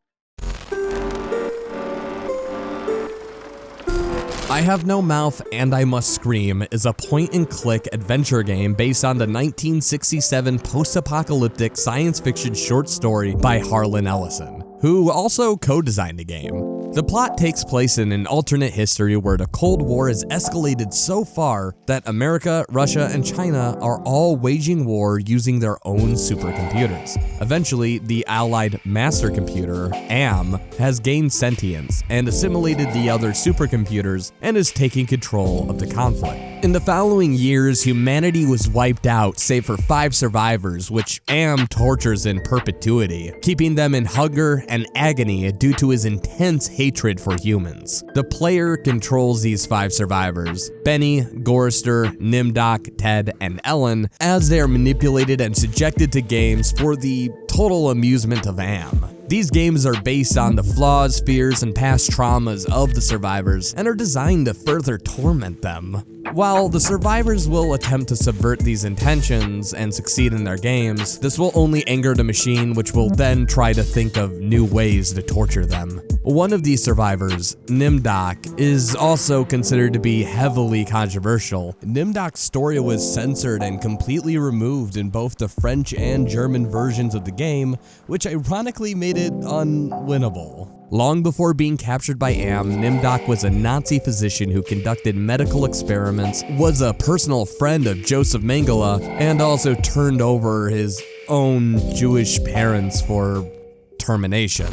I Have No Mouth and I Must Scream is a point-and-click adventure game based on the 1967 post-apocalyptic science fiction short story by Harlan Ellison, who also co-designed the game. The plot takes place in an alternate history where the Cold War has escalated so far that America, Russia, and China are all waging war using their own supercomputers. Eventually, the Allied master computer, AM, has gained sentience and assimilated the other supercomputers and is taking control of the conflict. In the following years, humanity was wiped out save for 5 survivors, which AM tortures in perpetuity, keeping them in hunger and agony due to his intense hatred for humans. The player controls these 5 survivors, Benny, Gorrister, Nimdoc, Ted, and Ellen, as they are manipulated and subjected to games for the total amusement of AM. These games are based on the flaws, fears, and past traumas of the survivors and are designed to further torment them. While the survivors will attempt to subvert these intentions and succeed in their games, this will only anger the machine, which will then try to think of new ways to torture them. One of these survivors, Nimdoc, is also considered to be heavily controversial. Nimdoc's story was censored and completely removed in both the French and German versions of the game, which ironically made it unwinnable. Long before being captured by AM, Nimdoc was a Nazi physician who conducted medical experiments, was a personal friend of Joseph Mengele, and also turned over his own Jewish parents for termination.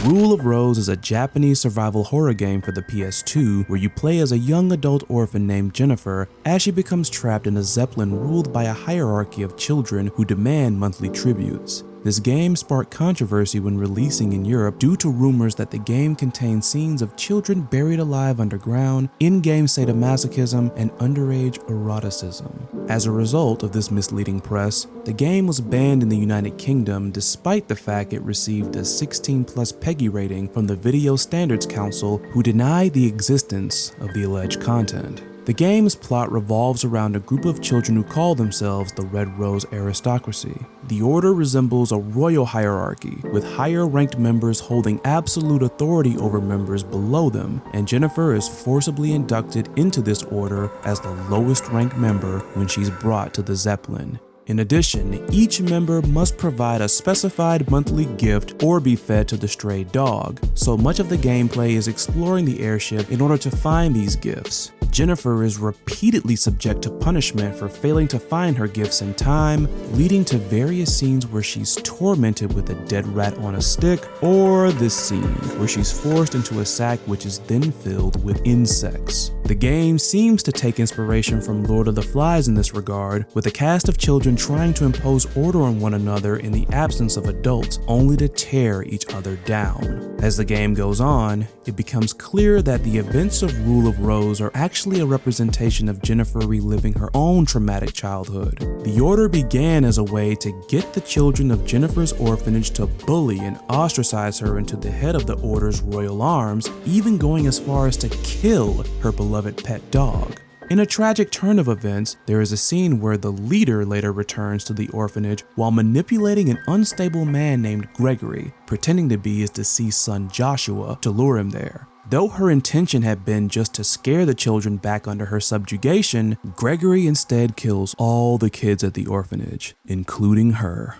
Rule of Rose is a Japanese survival horror game for the PS2 where you play as a young adult orphan named Jennifer as she becomes trapped in a zeppelin ruled by a hierarchy of children who demand monthly tributes. This game sparked controversy when releasing in Europe due to rumors that the game contained scenes of children buried alive underground, in-game sadomasochism, and underage eroticism. As a result of this misleading press, the game was banned in the United Kingdom despite the fact it received a 16+ PEGI rating from the Video Standards Council, who denied the existence of the alleged content. The game's plot revolves around a group of children who call themselves the Red Rose Aristocracy. The order resembles a royal hierarchy, with higher ranked members holding absolute authority over members below them, and Jennifer is forcibly inducted into this order as the lowest ranked member when she's brought to the Zeppelin. In addition, each member must provide a specified monthly gift or be fed to the stray dog, so much of the gameplay is exploring the airship in order to find these gifts. Jennifer is repeatedly subject to punishment for failing to find her gifts in time, leading to various scenes where she's tormented with a dead rat on a stick, or this scene where she's forced into a sack which is then filled with insects. The game seems to take inspiration from Lord of the Flies in this regard, with a cast of children trying to impose order on one another in the absence of adults, only to tear each other down. As the game goes on, it becomes clear that the events of Rule of Rose are actually a representation of Jennifer reliving her own traumatic childhood. The order began as a way to get the children of Jennifer's orphanage to bully and ostracize her into the head of the order's royal arms, even going as far as to kill her beloved pet dog. In a tragic turn of events, there is a scene where the leader later returns to the orphanage while manipulating an unstable man named Gregory, pretending to be his deceased son Joshua to lure him there. Though her intention had been just to scare the children back under her subjugation, Gregory instead kills all the kids at the orphanage, including her.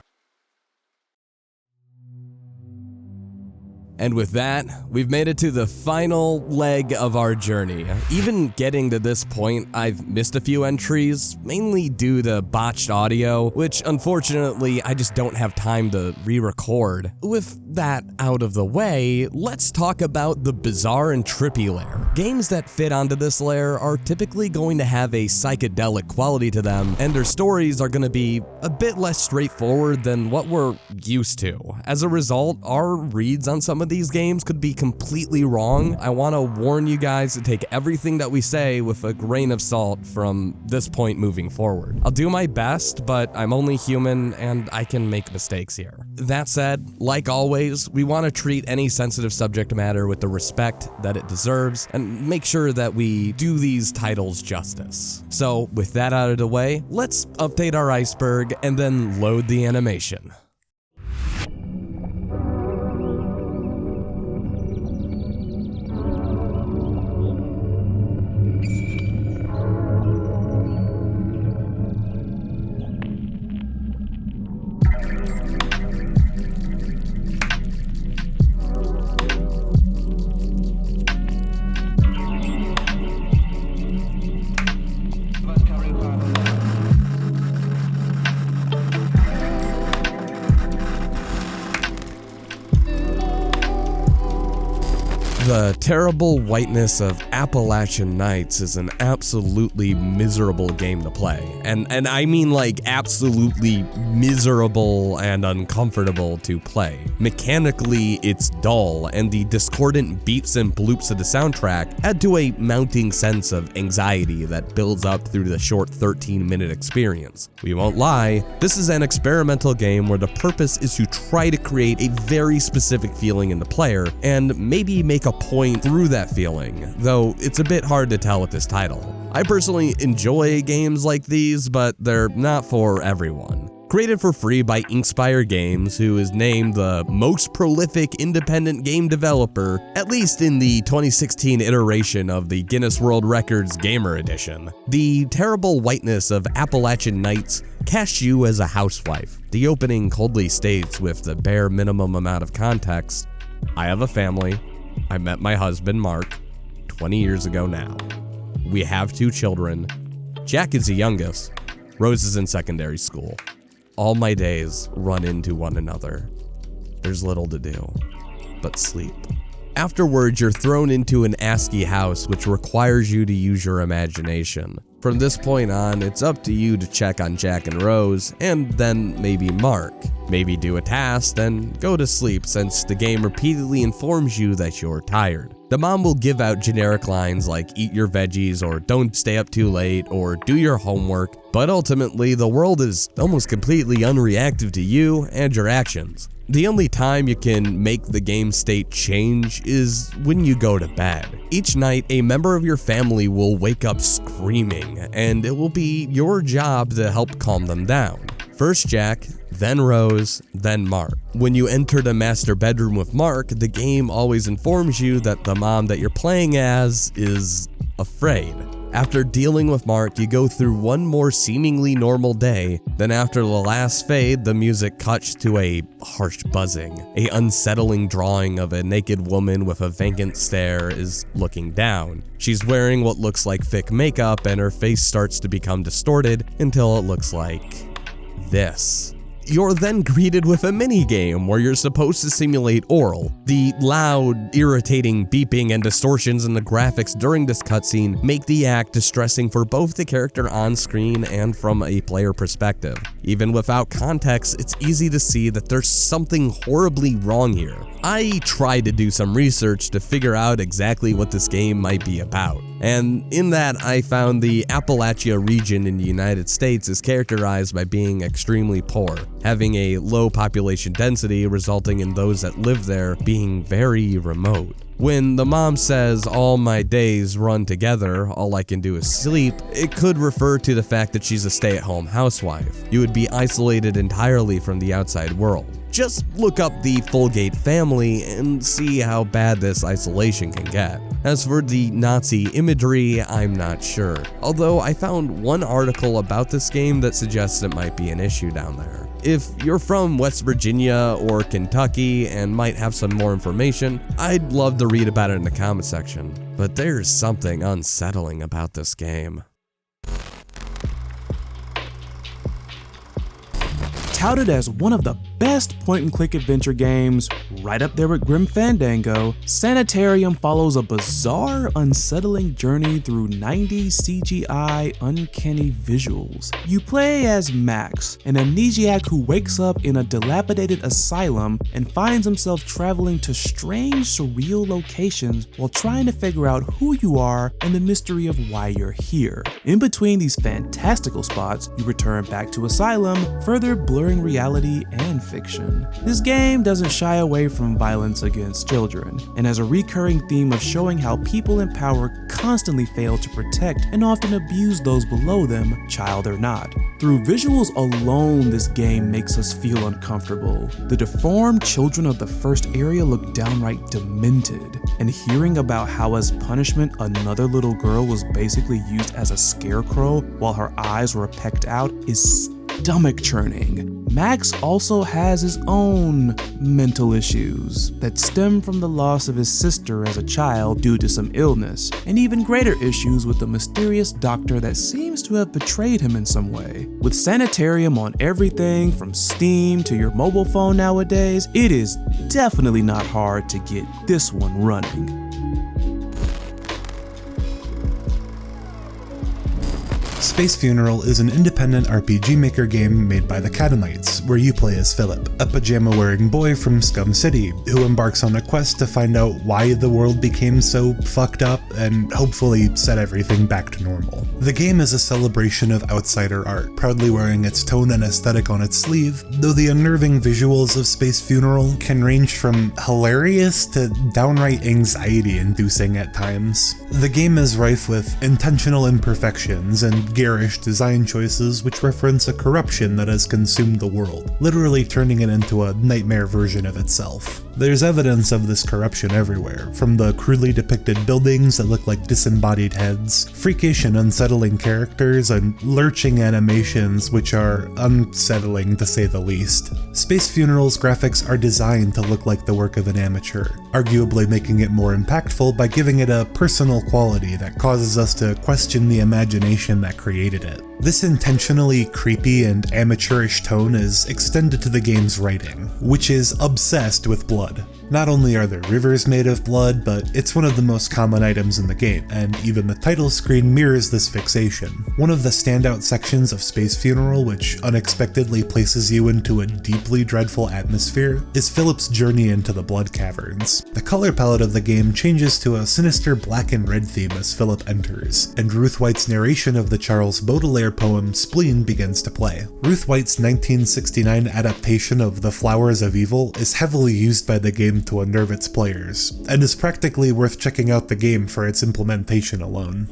And with that, we've made it to the final leg of our journey. Even getting to this point, I've missed a few entries, mainly due to botched audio, which unfortunately I just don't have time to re-record. With that out of the way, let's talk about the bizarre and trippy layer. Games that fit onto this layer are typically going to have a psychedelic quality to them, and their stories are going to be a bit less straightforward than what we're used to. As a result, our reads on some of these games could be completely wrong. I want to warn you guys to take everything that we say with a grain of salt from this point moving forward. I'll do my best, but I'm only human and I can make mistakes here. That said, like always, we want to treat any sensitive subject matter with the respect that it deserves and make sure that we do these titles justice. So with that out of the way, let's update our iceberg and then load the animation. The Terrible Whiteness of Appalachian Nights is an absolutely miserable game to play. And I mean like absolutely miserable and uncomfortable to play. Mechanically, it's dull, and the discordant beeps and bloops of the soundtrack add to a mounting sense of anxiety that builds up through the short 13-minute experience. We won't lie, this is an experimental game where the purpose is to try to create a very specific feeling in the player, and maybe make a point through that feeling, though it's a bit hard to tell with this title. I personally enjoy games like these, but they're not for everyone. Created for free by Inspire Games, who is named the most prolific independent game developer, at least in the 2016 iteration of the Guinness World Records Gamer Edition. The Terrible Whiteness of Appalachian Nights casts you as a housewife. The opening coldly states, with the bare minimum amount of context, "I have a family. I met my husband, Mark, 20 years ago now. We have 2 children. Jack is the youngest. Rose is in secondary school. All my days run into one another. There's little to do but sleep." Afterwards, you're thrown into an ASCII house, which requires you to use your imagination. From this point on, it's up to you to check on Jack and Rose, and then maybe Mark. Maybe do a task, then go to sleep, since the game repeatedly informs you that you're tired. The mom will give out generic lines like "eat your veggies" or "don't stay up too late" or "do your homework," but ultimately the world is almost completely unreactive to you and your actions. The only time you can make the game state change is when you go to bed. Each night, a member of your family will wake up screaming, and it will be your job to help calm them down. First Jack, then Rose, then Mark. When you enter the master bedroom with Mark, the game always informs you that the mom that you're playing as is afraid. After dealing with Mark, you go through one more seemingly normal day. Then after the last fade, the music cuts to a harsh buzzing. A unsettling drawing of a naked woman with a vacant stare is looking down. She's wearing what looks like thick makeup, and her face starts to become distorted until it looks like this. You're then greeted with a mini-game where you're supposed to simulate oral. The loud, irritating beeping and distortions in the graphics during this cutscene make the act distressing for both the character on screen and from a player perspective. Even without context, it's easy to see that there's something horribly wrong here. I tried to do some research to figure out exactly what this game might be about, and in that I found the Appalachia region in the United States is characterized by being extremely poor, having a low population density resulting in those that live there being very remote. When the mom says, "all my days run together, all I can do is sleep," it could refer to the fact that she's a stay-at-home housewife. You would be isolated entirely from the outside world. Just look up the Fulgate family and see how bad this isolation can get. As for the Nazi imagery, I'm not sure, although I found one article about this game that suggests it might be an issue down there. If you're from West Virginia or Kentucky and might have some more information, I'd love to read about it in the comment section, but there's something unsettling about this game. Touted as one of the best point-and-click adventure games, right up there with Grim Fandango, Sanitarium follows a bizarre, unsettling journey through 90s CGI uncanny visuals. You play as Max, an amnesiac who wakes up in a dilapidated asylum and finds himself traveling to strange, surreal locations while trying to figure out who you are and the mystery of why you're here. In between these fantastical spots, you return back to Asylum, further blurring reality and fiction. This game doesn't shy away from violence against children, and has a recurring theme of showing how people in power constantly fail to protect and often abuse those below them, child or not. Through visuals alone, this game makes us feel uncomfortable. The deformed children of the first area look downright demented, and hearing about how as punishment another little girl was basically used as a scarecrow while her eyes were pecked out is stomach churning. Max also has his own mental issues that stem from the loss of his sister as a child due to some illness, and even greater issues with the mysterious doctor that seems to have betrayed him in some way. With Sanitarium on everything from Steam to your mobile phone nowadays, it is definitely not hard to get this one running. Space Funeral is an independent RPG Maker game made by the Catamites, where you play as Philip, a pajama-wearing boy from Scum City, who embarks on a quest to find out why the world became so fucked up and hopefully set everything back to normal. The game is a celebration of outsider art, proudly wearing its tone and aesthetic on its sleeve, though the unnerving visuals of Space Funeral can range from hilarious to downright anxiety-inducing at times. The game is rife with intentional imperfections and garish design choices which reference a corruption that has consumed the world, literally turning it into a nightmare version of itself. There's evidence of this corruption everywhere, from the crudely depicted buildings that look like disembodied heads, freakish and unsettling characters, and lurching animations which are unsettling to say the least. Space Funeral's graphics are designed to look like the work of an amateur, arguably making it more impactful by giving it a personal quality that causes us to question the imagination that created it. This intentionally creepy and amateurish tone is extended to the game's writing, which is obsessed with blood. Not only are there rivers made of blood, but it's one of the most common items in the game, and even the title screen mirrors this fixation. One of the standout sections of Space Funeral, which unexpectedly places you into a deeply dreadful atmosphere, is Philip's journey into the blood caverns. The color palette of the game changes to a sinister black and red theme as Philip enters, and Ruth White's narration of the Charles Baudelaire poem Spleen begins to play. Ruth White's 1969 adaptation of The Flowers of Evil is heavily used by the game to unnerve its players, and is practically worth checking out the game for its implementation alone.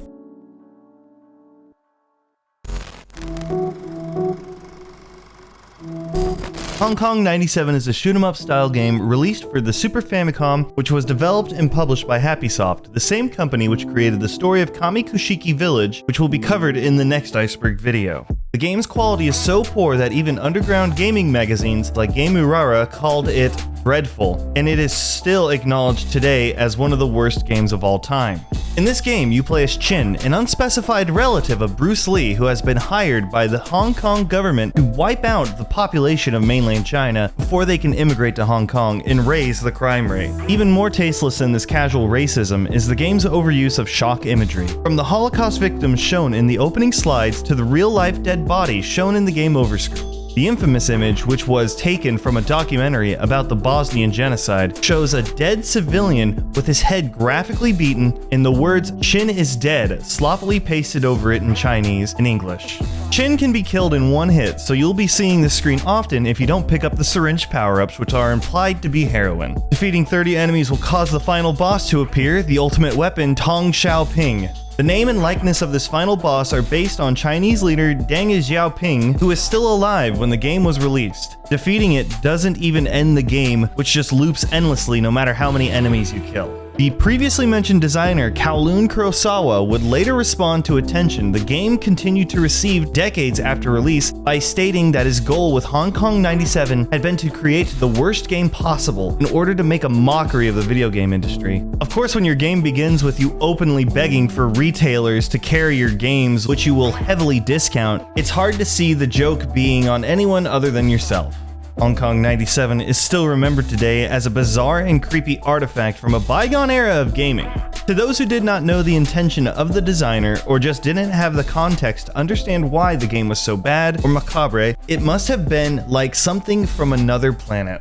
Hong Kong 97 is a shoot-'em-up style game released for the Super Famicom, which was developed and published by Happysoft, the same company which created the story of Kamikushiki Village, which will be covered in the next Iceberg video. The game's quality is so poor that even underground gaming magazines like Game Urara called it dreadful, and it is still acknowledged today as one of the worst games of all time. In this game, you play as Chin, an unspecified relative of Bruce Lee who has been hired by the Hong Kong government to wipe out the population of mainland China before they can immigrate to Hong Kong and raise the crime rate. Even more tasteless than this casual racism is the game's overuse of shock imagery. From the Holocaust victims shown in the opening slides to the real-life dead bodies shown in the game overscreen. The infamous image, which was taken from a documentary about the Bosnian genocide, shows a dead civilian with his head graphically beaten and the words "Chin is dead" sloppily pasted over it in Chinese and English. Chin can be killed in one hit, so you'll be seeing this screen often if you don't pick up the syringe power-ups, which are implied to be heroin. Defeating 30 enemies will cause the final boss to appear, the ultimate weapon Tong Xiaoping. The name and likeness of this final boss are based on Chinese leader Deng Xiaoping, who is still alive when the game was released. Defeating it doesn't even end the game, which just loops endlessly no matter how many enemies you kill. The previously mentioned designer Kowloon Kurosawa would later respond to attention the game continued to receive decades after release by stating that his goal with Hong Kong 97 had been to create the worst game possible in order to make a mockery of the video game industry. Of course, when your game begins with you openly begging for retailers to carry your games, which you will heavily discount, it's hard to see the joke being on anyone other than yourself. Hong Kong 97 is still remembered today as a bizarre and creepy artifact from a bygone era of gaming. To those who did not know the intention of the designer or just didn't have the context to understand why the game was so bad or macabre, it must have been like something from another planet.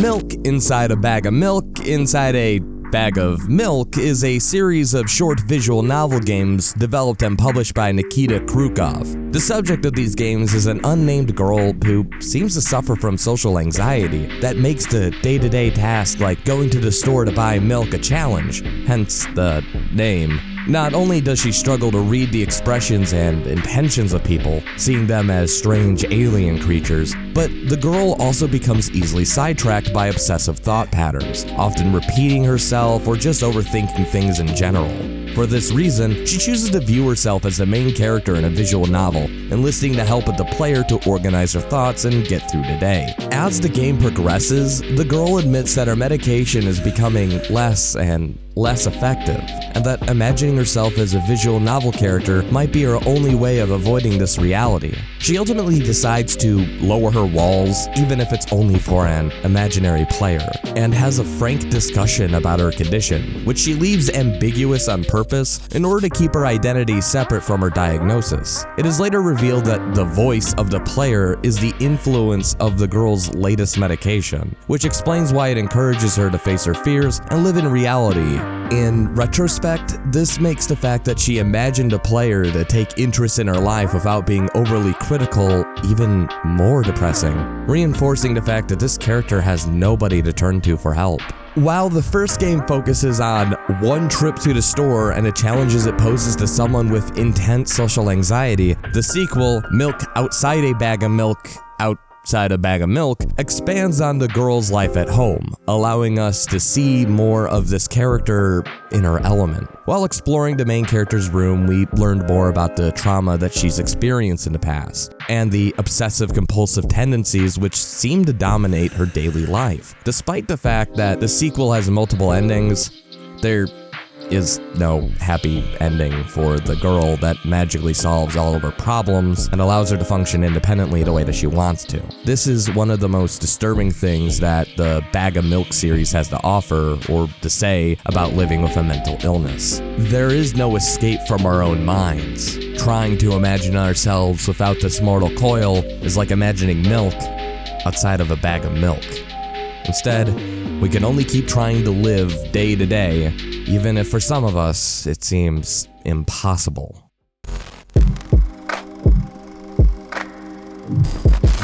Milk inside a bag of milk inside a bag of milk is a series of short visual novel games developed and published by Nikita Krukov. The subject of these games is an unnamed girl who seems to suffer from social anxiety that makes the day-to-day task like going to the store to buy milk a challenge, hence the name. Not only does she struggle to read the expressions and intentions of people, seeing them as strange alien creatures, but the girl also becomes easily sidetracked by obsessive thought patterns, often repeating herself or just overthinking things in general. For this reason, she chooses to view herself as the main character in a visual novel, enlisting the help of the player to organize her thoughts and get through the day. As the game progresses, the girl admits that her medication is becoming less and less effective, and that imagining herself as a visual novel character might be her only way of avoiding this reality. She ultimately decides to lower her walls, even if it's only for an imaginary player, and has a frank discussion about her condition, which she leaves ambiguous on purpose in order to keep her identity separate from her diagnosis. It is later revealed that the voice of the player is the influence of the girl's latest medication, which explains why it encourages her to face her fears and live in reality. In retrospect, this makes the fact that she imagined a player to take interest in her life without being overly critical even more depressing, reinforcing the fact that this character has nobody to turn to for help. While the first game focuses on one trip to the store and the challenges it poses to someone with intense social anxiety, the sequel, Milk Outside a Bag of Milk, Outside a Bag of Milk, expands on the girl's life at home, allowing us to see more of this character in her element. While exploring the main character's room, we learned more about the trauma that she's experienced in the past, and the obsessive-compulsive tendencies which seem to dominate her daily life. Despite the fact that the sequel has multiple endings, there is no happy ending for the girl that magically solves all of her problems and allows her to function independently the way that she wants to. This is one of the most disturbing things that the Bag of Milk series has to offer or to say about living with a mental illness. There is no escape from our own minds. Trying to imagine ourselves without this mortal coil is like imagining milk outside of a bag of milk. Instead, we can only keep trying to live day to day, even if for some of us it seems impossible.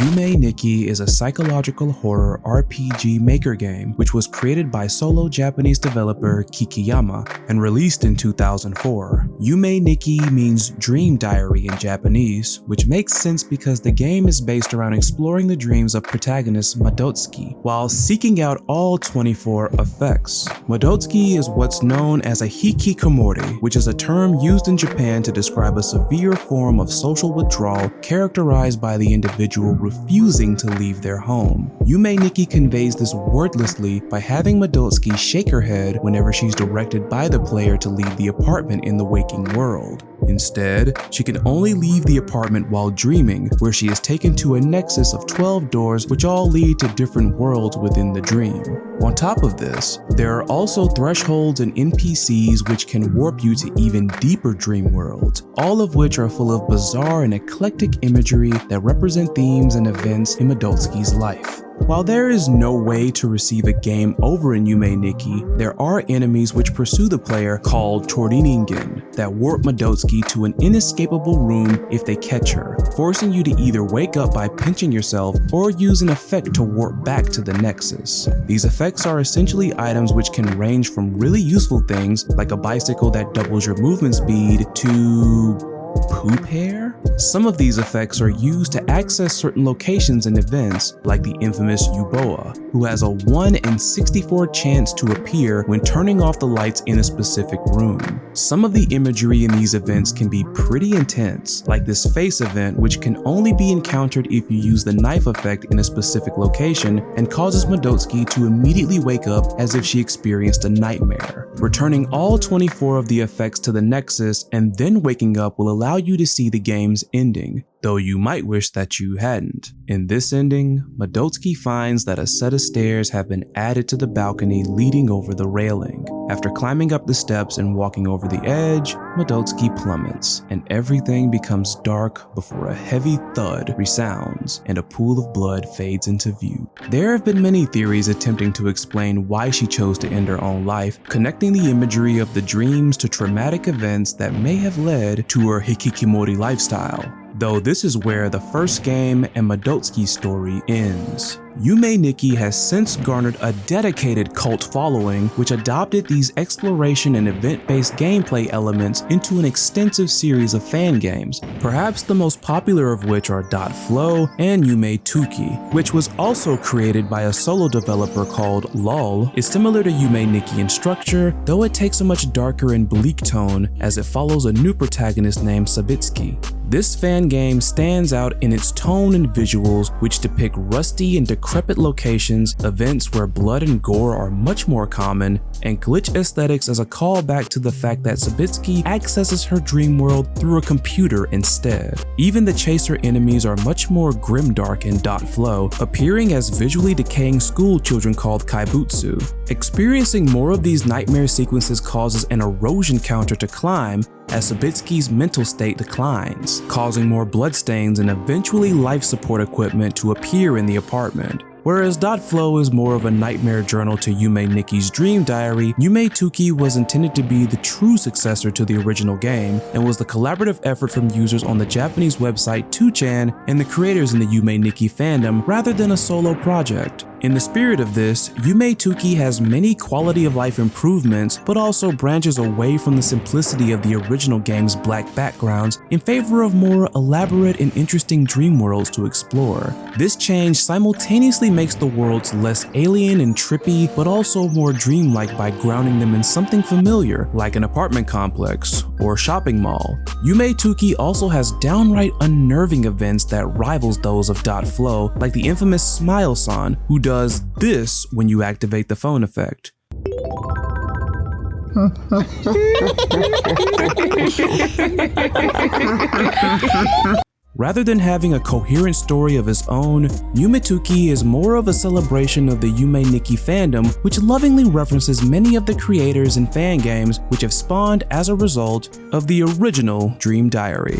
Yume Nikki is a psychological horror RPG maker game which was created by solo Japanese developer Kikiyama and released in 2004. Yume Nikki means dream diary in Japanese, which makes sense because the game is based around exploring the dreams of protagonist Madotsuki while seeking out all 24 effects. Madotsuki is what's known as a hikikomori, which is a term used in Japan to describe a severe form of social withdrawal characterized by the individual refusing to leave their home. Yume Nikki conveys this wordlessly by having Madotsuki shake her head whenever she's directed by the player to leave the apartment in the waking world. Instead, she can only leave the apartment while dreaming, where she is taken to a nexus of 12 doors which all lead to different worlds within the dream. On top of this, there are also thresholds and NPCs which can warp you to even deeper dream worlds, all of which are full of bizarre and eclectic imagery that represent themes and events in Madotsuki's life. While there is no way to receive a game over in Yume Nikki, there are enemies which pursue the player called Toriningen that warp Madotsuki to an inescapable room if they catch her, forcing you to either wake up by pinching yourself or use an effect to warp back to the Nexus. These effects are essentially items which can range from really useful things like a bicycle that doubles your movement speed to poop hair? Some of these effects are used to access certain locations and events, like the infamous Yuboa, who has a 1 in 64 chance to appear when turning off the lights in a specific room. Some of the imagery in these events can be pretty intense, like this face event, which can only be encountered if you use the knife effect in a specific location and causes Madotsuki to immediately wake up as if she experienced a nightmare. Returning all 24 of the effects to the Nexus and then waking up will allow you to see the game's ending, though you might wish that you hadn't. In this ending, Madotsuki finds that a set of stairs have been added to the balcony leading over the railing. After climbing up the steps and walking over the edge, Madotsuki plummets, and everything becomes dark before a heavy thud resounds and a pool of blood fades into view. There have been many theories attempting to explain why she chose to end her own life, connecting the imagery of the dreams to traumatic events that may have led to her hikikomori lifestyle. Though this is where the first game and Madotsuki's story ends. Yume Nikki has since garnered a dedicated cult following which adopted these exploration and event-based gameplay elements into an extensive series of fan games, perhaps the most popular of which are .Flow and Yume Tuki, which was also created by a solo developer called LOL, is similar to Yume Nikki in structure, though it takes a much darker and bleak tone as it follows a new protagonist named Sabitsuki. This fan game stands out in its tone and visuals, which depict rusty and decrepit locations, events where blood and gore are much more common, and glitch aesthetics as a callback to the fact that Sabitsky accesses her dream world through a computer instead. Even the chaser enemies are much more grimdark in .flow, appearing as visually decaying school children called kaibutsu. Experiencing more of these nightmare sequences causes an erosion counter to climb as Sabitsky's mental state declines, causing more bloodstains and eventually life support equipment to appear in the apartment. Whereas .flow is more of a nightmare journal to Yume Nikki's dream diary, Yume Nikki was intended to be the true successor to the original game, and was the collaborative effort from users on the Japanese website 2chan and the creators in the Yume Nikki fandom rather than a solo project. In the spirit of this, Yume Nikki has many quality of life improvements, but also branches away from the simplicity of the original game's black backgrounds in favor of more elaborate and interesting dream worlds to explore. This change simultaneously makes the worlds less alien and trippy, but also more dreamlike by grounding them in something familiar, like an apartment complex or shopping mall. Yume Nikki also has downright unnerving events that rivals those of .flow, like the infamous Smile-san, who does this when you activate the phone effect. Rather than having a coherent story of his own, Yume Nikki is more of a celebration of the Yume Nikki fandom, which lovingly references many of the creators and fan games which have spawned as a result of the original Dream Diary.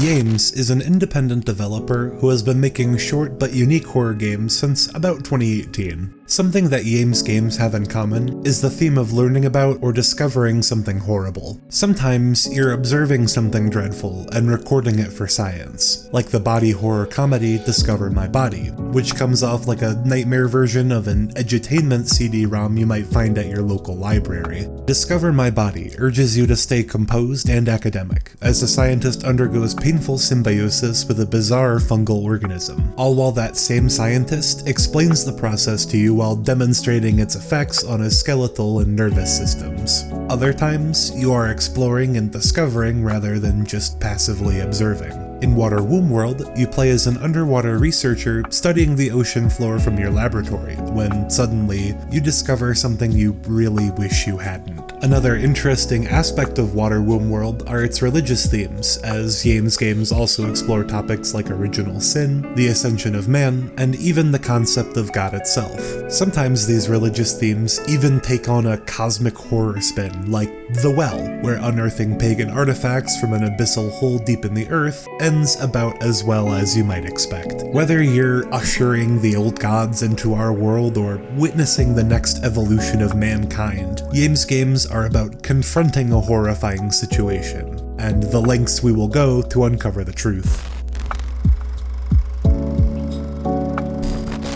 Yames is an independent developer who has been making short but unique horror games since about 2018. Something that Yames Games have in common is the theme of learning about or discovering something horrible. Sometimes you're observing something dreadful and recording it for science, like the body horror comedy Discover My Body, which comes off like a nightmare version of an edutainment CD-ROM you might find at your local library. Discover My Body urges you to stay composed and academic, as the scientist undergoes painful symbiosis with a bizarre fungal organism, all while that same scientist explains the process to you while demonstrating its effects on his skeletal and nervous systems. Other times, you are exploring and discovering rather than just passively observing. In Water Womb World, you play as an underwater researcher studying the ocean floor from your laboratory, when suddenly you discover something you really wish you hadn't. Another interesting aspect of Water Womb World are its religious themes, as Yames Games also explore topics like original sin, the ascension of man, and even the concept of God itself. Sometimes these religious themes even take on a cosmic horror spin, like The Well, where unearthing pagan artifacts from an abyssal hole deep in the earth ends about as well as you might expect. Whether you're ushering the old gods into our world or witnessing the next evolution of mankind, Yames Games are about confronting a horrifying situation, and the lengths we will go to uncover the truth.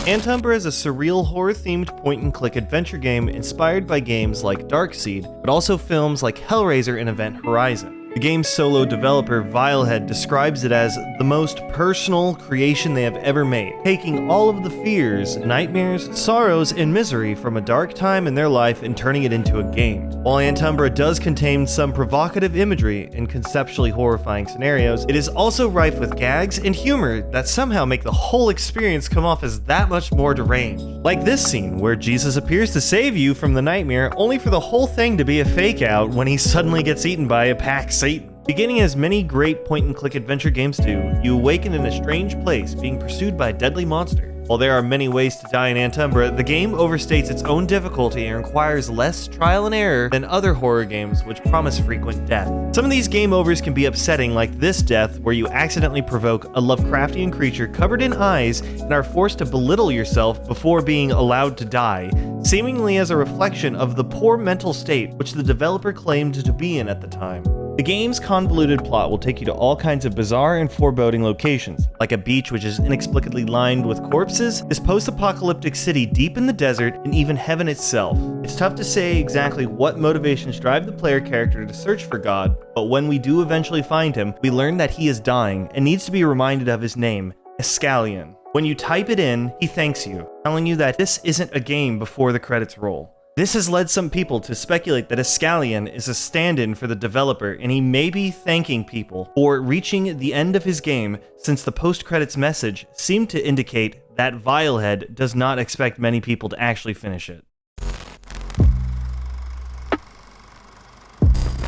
Antumbra is a surreal horror-themed point-and-click adventure game inspired by games like Darkseid, but also films like Hellraiser and Event Horizon. The game's solo developer, Vilehead, describes it as the most personal creation they have ever made, taking all of the fears, nightmares, sorrows, and misery from a dark time in their life and turning it into a game. While Antumbra does contain some provocative imagery and conceptually horrifying scenarios, it is also rife with gags and humor that somehow make the whole experience come off as that much more deranged. Like this scene, where Jesus appears to save you from the nightmare, only for the whole thing to be a fake out when he suddenly gets eaten by a pack Satan. Beginning as many great point-and-click adventure games do, you awaken in a strange place being pursued by a deadly monster. While there are many ways to die in Antumbra, the game overstates its own difficulty and requires less trial and error than other horror games which promise frequent death. Some of these game overs can be upsetting, like this death where you accidentally provoke a Lovecraftian creature covered in eyes and are forced to belittle yourself before being allowed to die, seemingly as a reflection of the poor mental state which the developer claimed to be in at the time. The game's convoluted plot will take you to all kinds of bizarre and foreboding locations, like a beach which is inexplicably lined with corpses, this post-apocalyptic city deep in the desert, and even heaven itself. It's tough to say exactly what motivations drive the player character to search for God, but when we do eventually find him, we learn that he is dying and needs to be reminded of his name, Escallion. When you type it in, he thanks you, telling you that this isn't a game before the credits roll. This has led some people to speculate that Escallion is a stand-in for the developer, and he may be thanking people for reaching the end of his game, since the post-credits message seemed to indicate that Vilehead does not expect many people to actually finish it.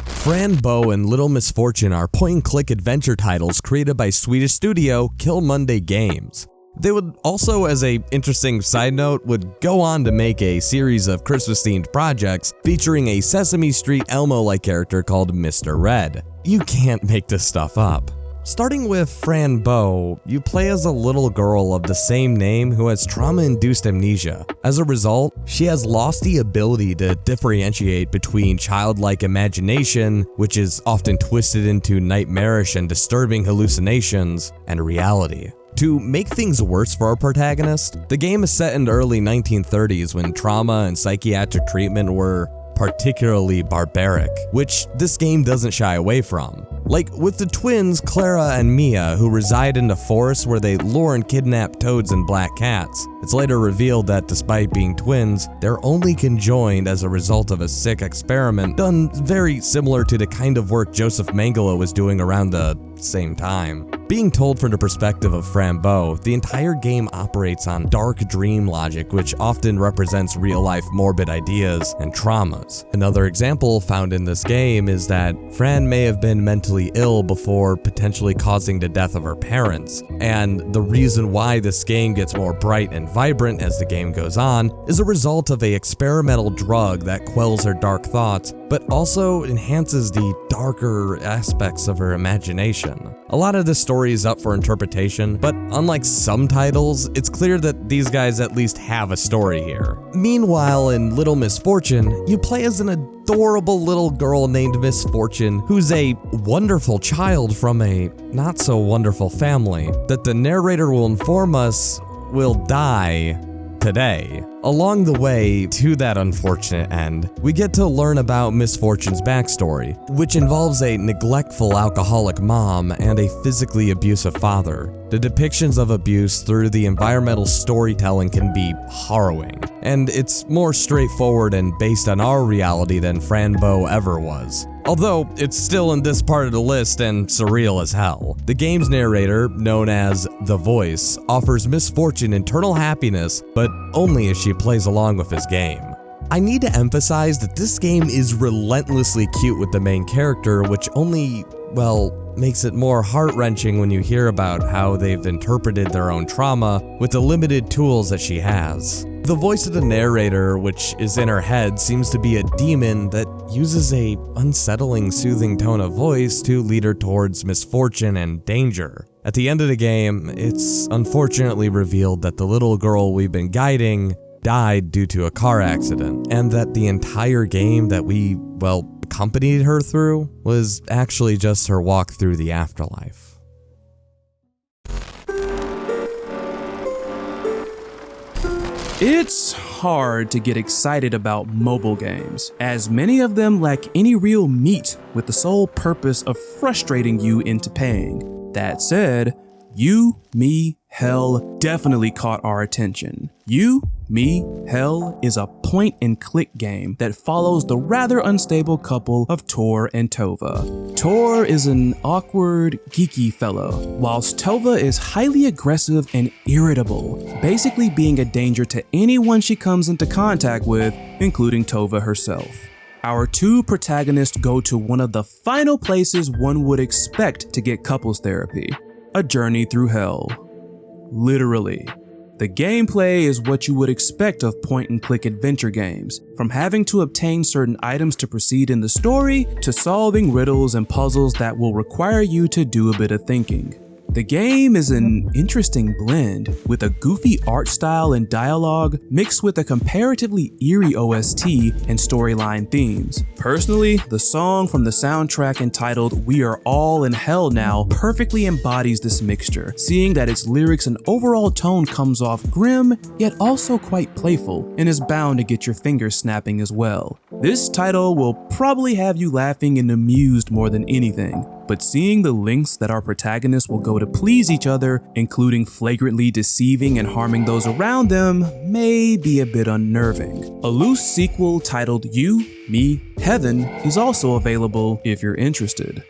Fran Bow and Little Misfortune are point-and-click adventure titles created by Swedish studio Kill Monday Games. They would also, as a interesting side note, would go on to make a series of Christmas-themed projects featuring a Sesame Street Elmo-like character called Mr. Red. You can't make this stuff up. Starting with Fran Bow, you play as a little girl of the same name who has trauma-induced amnesia. As a result, she has lost the ability to differentiate between childlike imagination, which is often twisted into nightmarish and disturbing hallucinations, and reality. To make things worse for our protagonist, the game is set in the early 1930s when trauma and psychiatric treatment were particularly barbaric, which this game doesn't shy away from. Like with the twins Clara and Mia, who reside in the forest where they lure and kidnap toads and black cats. It's later revealed that despite being twins, they're only conjoined as a result of a sick experiment done very similar to the kind of work Joseph Mengele was doing around the same time. Being told from the perspective of Fran Bow, the entire game operates on dark dream logic, which often represents real-life morbid ideas and traumas. Another example found in this game is that Fran may have been mentally ill before potentially causing the death of her parents, and the reason why this game gets more bright and vibrant as the game goes on is a result of an experimental drug that quells her dark thoughts, but also enhances the darker aspects of her imagination. A lot of this story is up for interpretation, but unlike some titles, it's clear that these guys at least have a story here. Meanwhile, in Little Misfortune, you play as an adorable little girl named Misfortune, who's a wonderful child from a not-so-wonderful family that the narrator will inform us will die today. Along the way to that unfortunate end, we get to learn about Misfortune's backstory, which involves a neglectful alcoholic mom and a physically abusive father. The depictions of abuse through the environmental storytelling can be harrowing, and it's more straightforward and based on our reality than Fran Bow ever was. Although it's still in this part of the list and surreal as hell. The game's narrator, known as The Voice, offers Misfortune internal happiness, but only if she plays along with his game. I need to emphasize that this game is relentlessly cute with the main character, which only, well, makes it more heart-wrenching when you hear about how they've interpreted their own trauma with the limited tools that she has. The voice of the narrator, which is in her head, seems to be a demon that uses a unsettling, soothing tone of voice to lead her towards misfortune and danger. At the end of the game, it's unfortunately revealed that the little girl we've been guiding died due to a car accident, and that the entire game that we, well, accompanied her through was actually just her walk through the afterlife. It's hard to get excited about mobile games, as many of them lack any real meat with the sole purpose of frustrating you into paying. That said, Yume Hell definitely caught our attention. Yume Hell is a point-and-click game that follows the rather unstable couple of Tor and Tova. Tor is an awkward, geeky fellow, whilst Tova is highly aggressive and irritable, basically being a danger to anyone she comes into contact with, including Tova herself. Our two protagonists go to one of the final places one would expect to get couples therapy, a journey through hell. Literally. The gameplay is what you would expect of point-and-click adventure games, from having to obtain certain items to proceed in the story, to solving riddles and puzzles that will require you to do a bit of thinking. The game is an interesting blend, with a goofy art style and dialogue mixed with a comparatively eerie OST and storyline themes. Personally, the song from the soundtrack entitled "We Are All in Hell Now" perfectly embodies this mixture, seeing that its lyrics and overall tone comes off grim, yet also quite playful, and is bound to get your fingers snapping as well. This title will probably have you laughing and amused more than anything, but seeing the lengths that our protagonists will go to please each other, including flagrantly deceiving and harming those around them, may be a bit unnerving. A loose sequel titled You, Me, Heaven is also available if you're interested.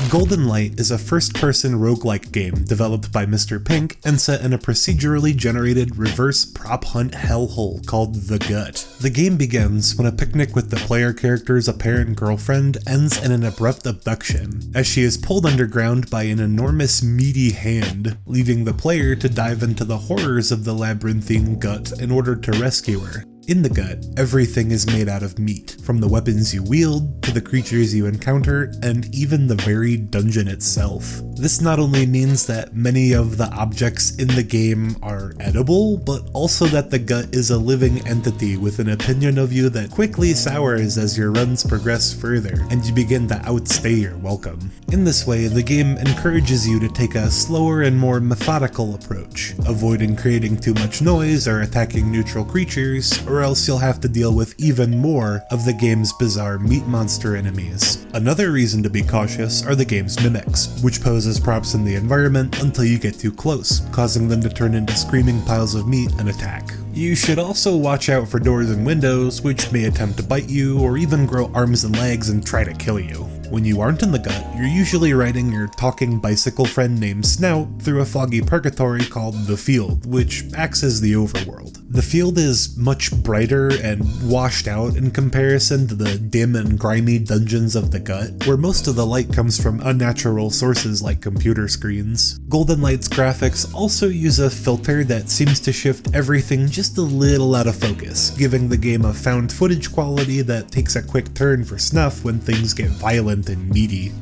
Golden Light is a first-person roguelike game developed by Mr. Pink and set in a procedurally generated reverse prop hunt hellhole called The Gut. The game begins when a picnic with the player character's apparent girlfriend ends in an abrupt abduction, as she is pulled underground by an enormous meaty hand, leaving the player to dive into the horrors of the labyrinthine gut in order to rescue her. In the gut, everything is made out of meat, from the weapons you wield, to the creatures you encounter, and even the very dungeon itself. This not only means that many of the objects in the game are edible, but also that the gut is a living entity with an opinion of you that quickly sours as your runs progress further, and you begin to outstay your welcome. In this way, the game encourages you to take a slower and more methodical approach, avoiding creating too much noise or attacking neutral creatures, or else you'll have to deal with even more of the game's bizarre meat monster enemies. Another reason to be cautious are the game's mimics, which pose as props in the environment until you get too close, causing them to turn into screaming piles of meat and attack. You should also watch out for doors and windows, which may attempt to bite you or even grow arms and legs and try to kill you. When you aren't in the gut, you're usually riding your talking bicycle friend named Snout through a foggy purgatory called The Field, which acts as the overworld. The Field is much brighter and washed out in comparison to the dim and grimy dungeons of the gut, where most of the light comes from unnatural sources like computer screens. Golden Light's graphics also use a filter that seems to shift everything just a little out of focus, giving the game a found footage quality that takes a quick turn for snuff when things get violent and meaty.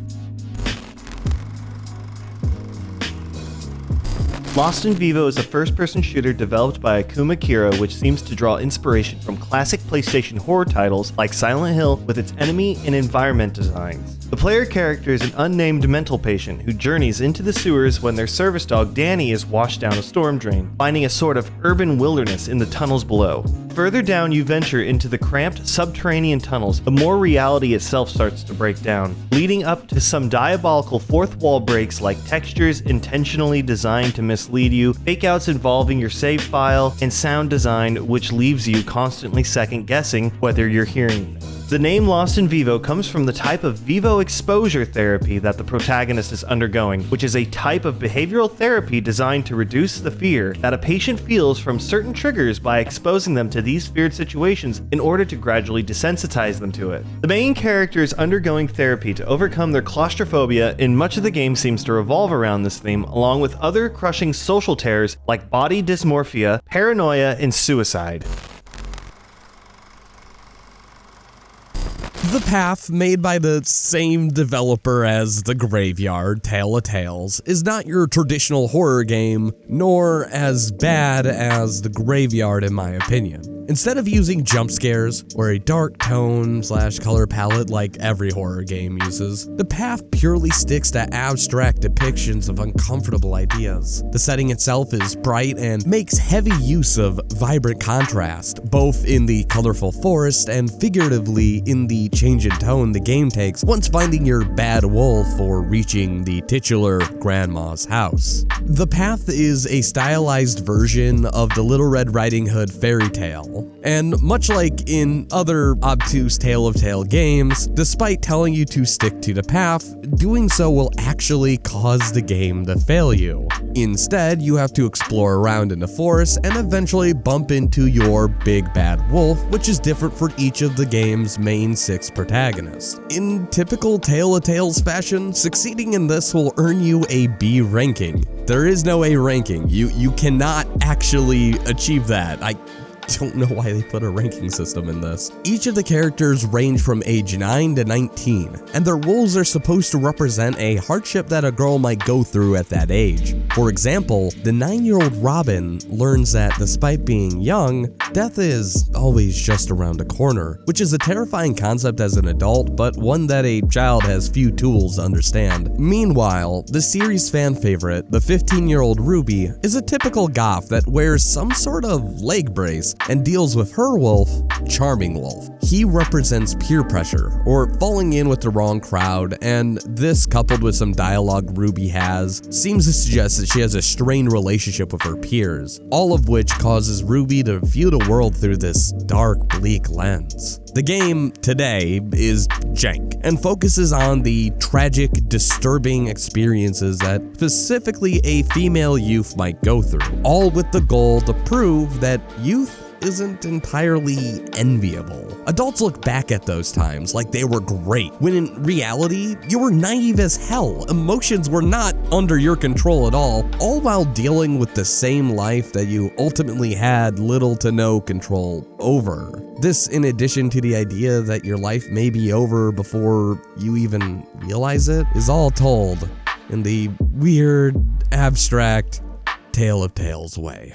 Lost in Vivo is a first-person shooter developed by Akuma Kira, which seems to draw inspiration from classic PlayStation horror titles like Silent Hill with its enemy and environment designs. The player character is an unnamed mental patient who journeys into the sewers when their service dog Danny is washed down a storm drain, finding a sort of urban wilderness in the tunnels below. Further down you venture into the cramped subterranean tunnels, the more reality itself starts to break down, leading up to some diabolical fourth wall breaks like textures intentionally designed to mislead you, fakeouts involving your save file, and sound design which leaves you constantly second guessing whether you're hearing things. The name Lost in Vivo comes from the type of vivo exposure therapy that the protagonist is undergoing, which is a type of behavioral therapy designed to reduce the fear that a patient feels from certain triggers by exposing them to these feared situations in order to gradually desensitize them to it. The main character is undergoing therapy to overcome their claustrophobia, and much of the game seems to revolve around this theme, along with other crushing social terrors like body dysmorphia, paranoia, and suicide. The Path, made by the same developer as The Graveyard, Tale of Tales, is not your traditional horror game, nor as bad as The Graveyard in my opinion. Instead of using jump scares or a dark tone/color palette like every horror game uses, The Path purely sticks to abstract depictions of uncomfortable ideas. The setting itself is bright and makes heavy use of vibrant contrast, both in the colorful forest and figuratively in the change in tone the game takes once finding your bad wolf or reaching the titular grandma's house. The Path is a stylized version of the Little Red Riding Hood fairy tale. And much like in other obtuse Tale of Tale games, despite telling you to stick to the path, doing so will actually cause the game to fail you. Instead, you have to explore around in the forest and eventually bump into your big bad wolf, which is different for each of the game's main 6 protagonists. In typical Tale of Tales fashion, succeeding in this will earn you a B ranking. There is no A ranking. You cannot actually achieve that. don't know why they put a ranking system in this. Each of the characters range from age 9 to 19, and their roles are supposed to represent a hardship that a girl might go through at that age. For example, the 9-year-old Robin learns that despite being young, death is always just around the corner, which is a terrifying concept as an adult, but one that a child has few tools to understand. Meanwhile, the series fan favorite, the 15-year-old Ruby, is a typical goth that wears some sort of leg brace and deals with her wolf, Charming Wolf. He represents peer pressure, or falling in with the wrong crowd, and this, coupled with some dialogue Ruby has, seems to suggest that she has a strained relationship with her peers, all of which causes Ruby to view the world through this dark, bleak lens. The game today is jank and focuses on the tragic, disturbing experiences that specifically a female youth might go through, all with the goal to prove that youth isn't entirely enviable. Adults look back at those times like they were great, when in reality, you were naive as hell. Emotions were not under your control at all while dealing with the same life that you ultimately had little to no control over. This, in addition to the idea that your life may be over before you even realize it, is all told in the weird, abstract Tale of Tales way.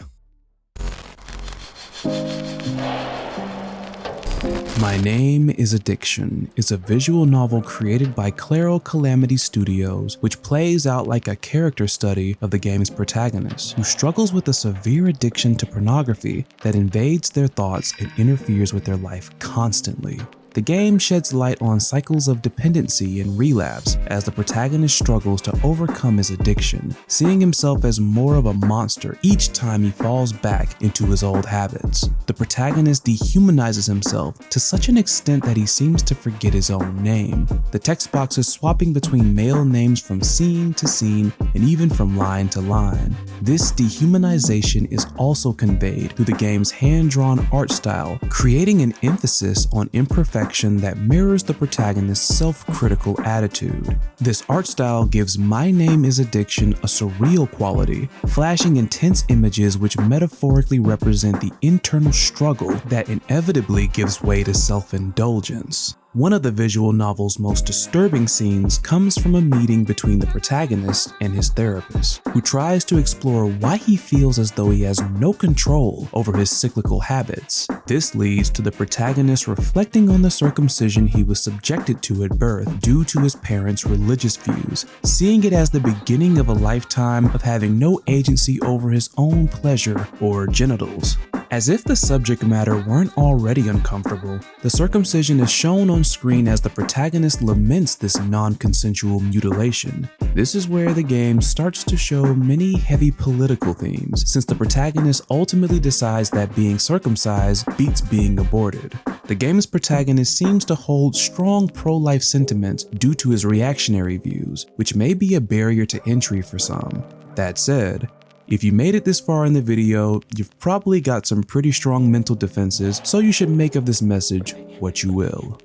My Name is Addiction is a visual novel created by Claro Calamity Studios, which plays out like a character study of the game's protagonist, who struggles with a severe addiction to pornography that invades their thoughts and interferes with their life constantly. The game sheds light on cycles of dependency and relapse as the protagonist struggles to overcome his addiction, seeing himself as more of a monster each time he falls back into his old habits. The protagonist dehumanizes himself to such an extent that he seems to forget his own name. The text box is swapping between male names from scene to scene and even from line to line. This dehumanization is also conveyed through the game's hand-drawn art style, creating an emphasis on imperfection that mirrors the protagonist's self-critical attitude. This art style gives My Name is Addiction a surreal quality, flashing intense images which metaphorically represent the internal struggle that inevitably gives way to self-indulgence. One of the visual novel's most disturbing scenes comes from a meeting between the protagonist and his therapist, who tries to explore why he feels as though he has no control over his cyclical habits. This leads to the protagonist reflecting on the circumcision he was subjected to at birth due to his parents' religious views, seeing it as the beginning of a lifetime of having no agency over his own pleasure or genitals. As if the subject matter weren't already uncomfortable, the circumcision is shown on screen as the protagonist laments this non-consensual mutilation. This is where the game starts to show many heavy political themes, since the protagonist ultimately decides that being circumcised beats being aborted. The game's protagonist seems to hold strong pro-life sentiments due to his reactionary views, which may be a barrier to entry for some. That said, if you made it this far in the video, you've probably got some pretty strong mental defenses, so you should make of this message what you will.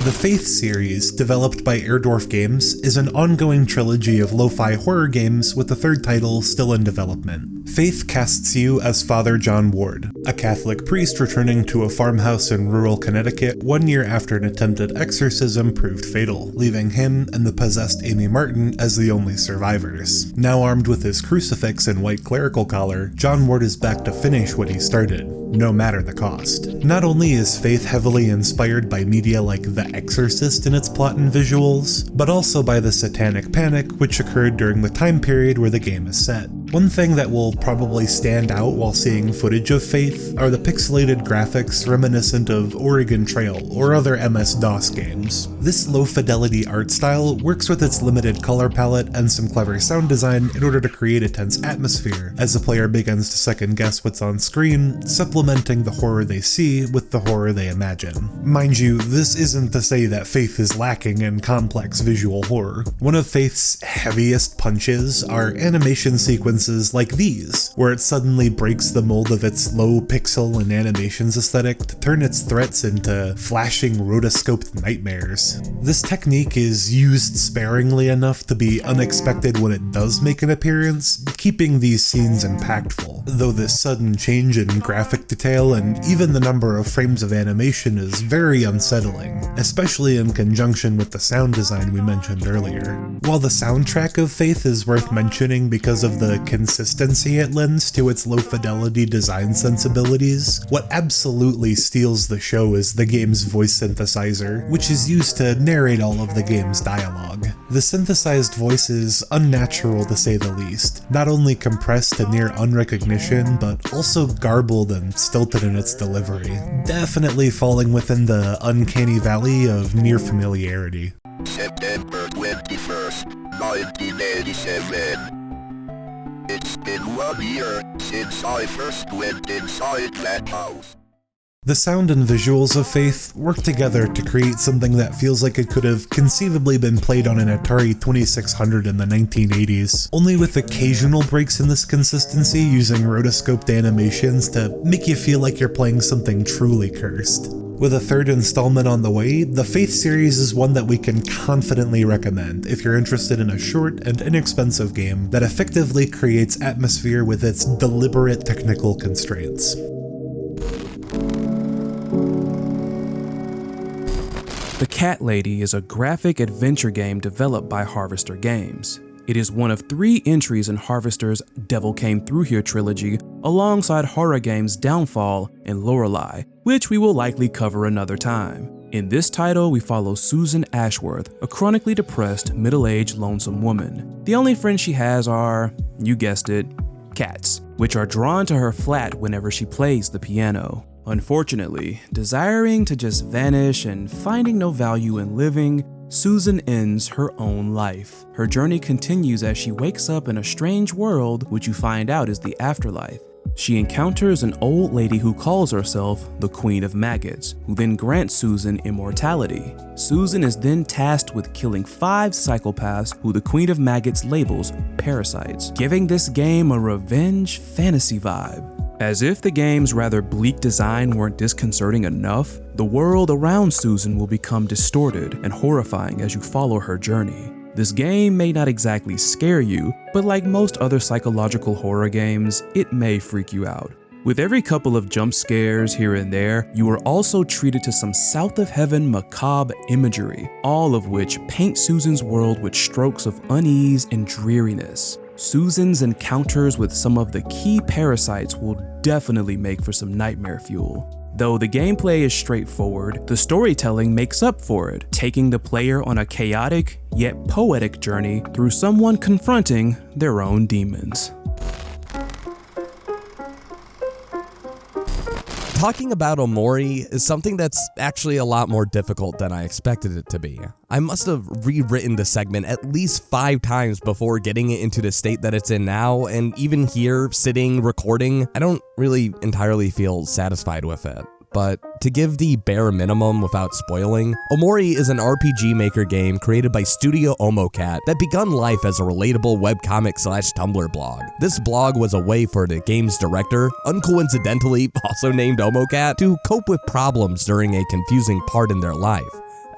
The Faith series, developed by Airdorf Games, is an ongoing trilogy of lo-fi horror games with the third title still in development. Faith casts you as Father John Ward, a Catholic priest returning to a farmhouse in rural Connecticut 1 year after an attempted exorcism proved fatal, leaving him and the possessed Amy Martin as the only survivors. Now armed with his crucifix and white clerical collar, John Ward is back to finish what he started, no matter the cost. Not only is Faith heavily inspired by media like The Exorcist in its plot and visuals, but also by the Satanic Panic, which occurred during the time period where the game is set. One thing that will probably stand out while seeing footage of Faith are the pixelated graphics reminiscent of Oregon Trail or other MS-DOS games. This low-fidelity art style works with its limited color palette and some clever sound design in order to create a tense atmosphere as the player begins to second-guess what's on screen, supplementing the horror they see with the horror they imagine. Mind you, this isn't to say that Faith is lacking in complex visual horror. One of Faith's heaviest punches are animation sequences like these, where it suddenly breaks the mold of its low pixel and animations aesthetic to turn its threats into flashing rotoscoped nightmares. This technique is used sparingly enough to be unexpected when it does make an appearance, keeping these scenes impactful, though this sudden change in graphic detail and even the number of frames of animation is very unsettling, especially in conjunction with the sound design we mentioned earlier. While the soundtrack of Faith is worth mentioning because of the consistency it lends to its low-fidelity design sensibilities, what absolutely steals the show is the game's voice synthesizer, which is used to narrate all of the game's dialogue. The synthesized voice is unnatural to say the least, not only compressed to near unrecognition, but also garbled and stilted in its delivery, definitely falling within the uncanny valley of near familiarity. September 21st, 1987. It's been 1 year since I first went inside that house. The sound and visuals of Faith work together to create something that feels like it could have conceivably been played on an Atari 2600 in the 1980s, only with occasional breaks in this consistency using rotoscoped animations to make you feel like you're playing something truly cursed. With a third installment on the way, the Faith series is one that we can confidently recommend if you're interested in a short and inexpensive game that effectively creates atmosphere with its deliberate technical constraints. The Cat Lady is a graphic adventure game developed by Harvester Games. It is one of 3 entries in Harvester's Devil Came Through Here trilogy, alongside horror games Downfall and Lorelei, which we will likely cover another time. In this title, we follow Susan Ashworth, a chronically depressed, middle-aged, lonesome woman. The only friends she has are, you guessed it, cats, which are drawn to her flat whenever she plays the piano. Unfortunately, desiring to just vanish and finding no value in living, Susan ends her own life. Her journey continues as she wakes up in a strange world, which you find out is the afterlife. She encounters an old lady who calls herself the Queen of Maggots, who then grants Susan immortality. Susan is then tasked with killing 5 psychopaths who the Queen of Maggots labels parasites, giving this game a revenge fantasy vibe. As if the game's rather bleak design weren't disconcerting enough, the world around Susan will become distorted and horrifying as you follow her journey. This game may not exactly scare you, but like most other psychological horror games, it may freak you out. With every couple of jump scares here and there, you are also treated to some south of heaven macabre imagery, all of which paint Susan's world with strokes of unease and dreariness. Susan's encounters with some of the key parasites will definitely make for some nightmare fuel. Though the gameplay is straightforward, the storytelling makes up for it, taking the player on a chaotic yet poetic journey through someone confronting their own demons. Talking about Omori is something that's actually a lot more difficult than I expected it to be. I must have rewritten the segment at least 5 times before getting it into the state that it's in now, and even here, sitting, recording, I don't really entirely feel satisfied with it. But to give the bare minimum without spoiling, Omori is an RPG Maker game created by Studio Omocat that begun life as a relatable webcomic/Tumblr blog. This blog was a way for the game's director, uncoincidentally also named Omocat, to cope with problems during a confusing part in their life.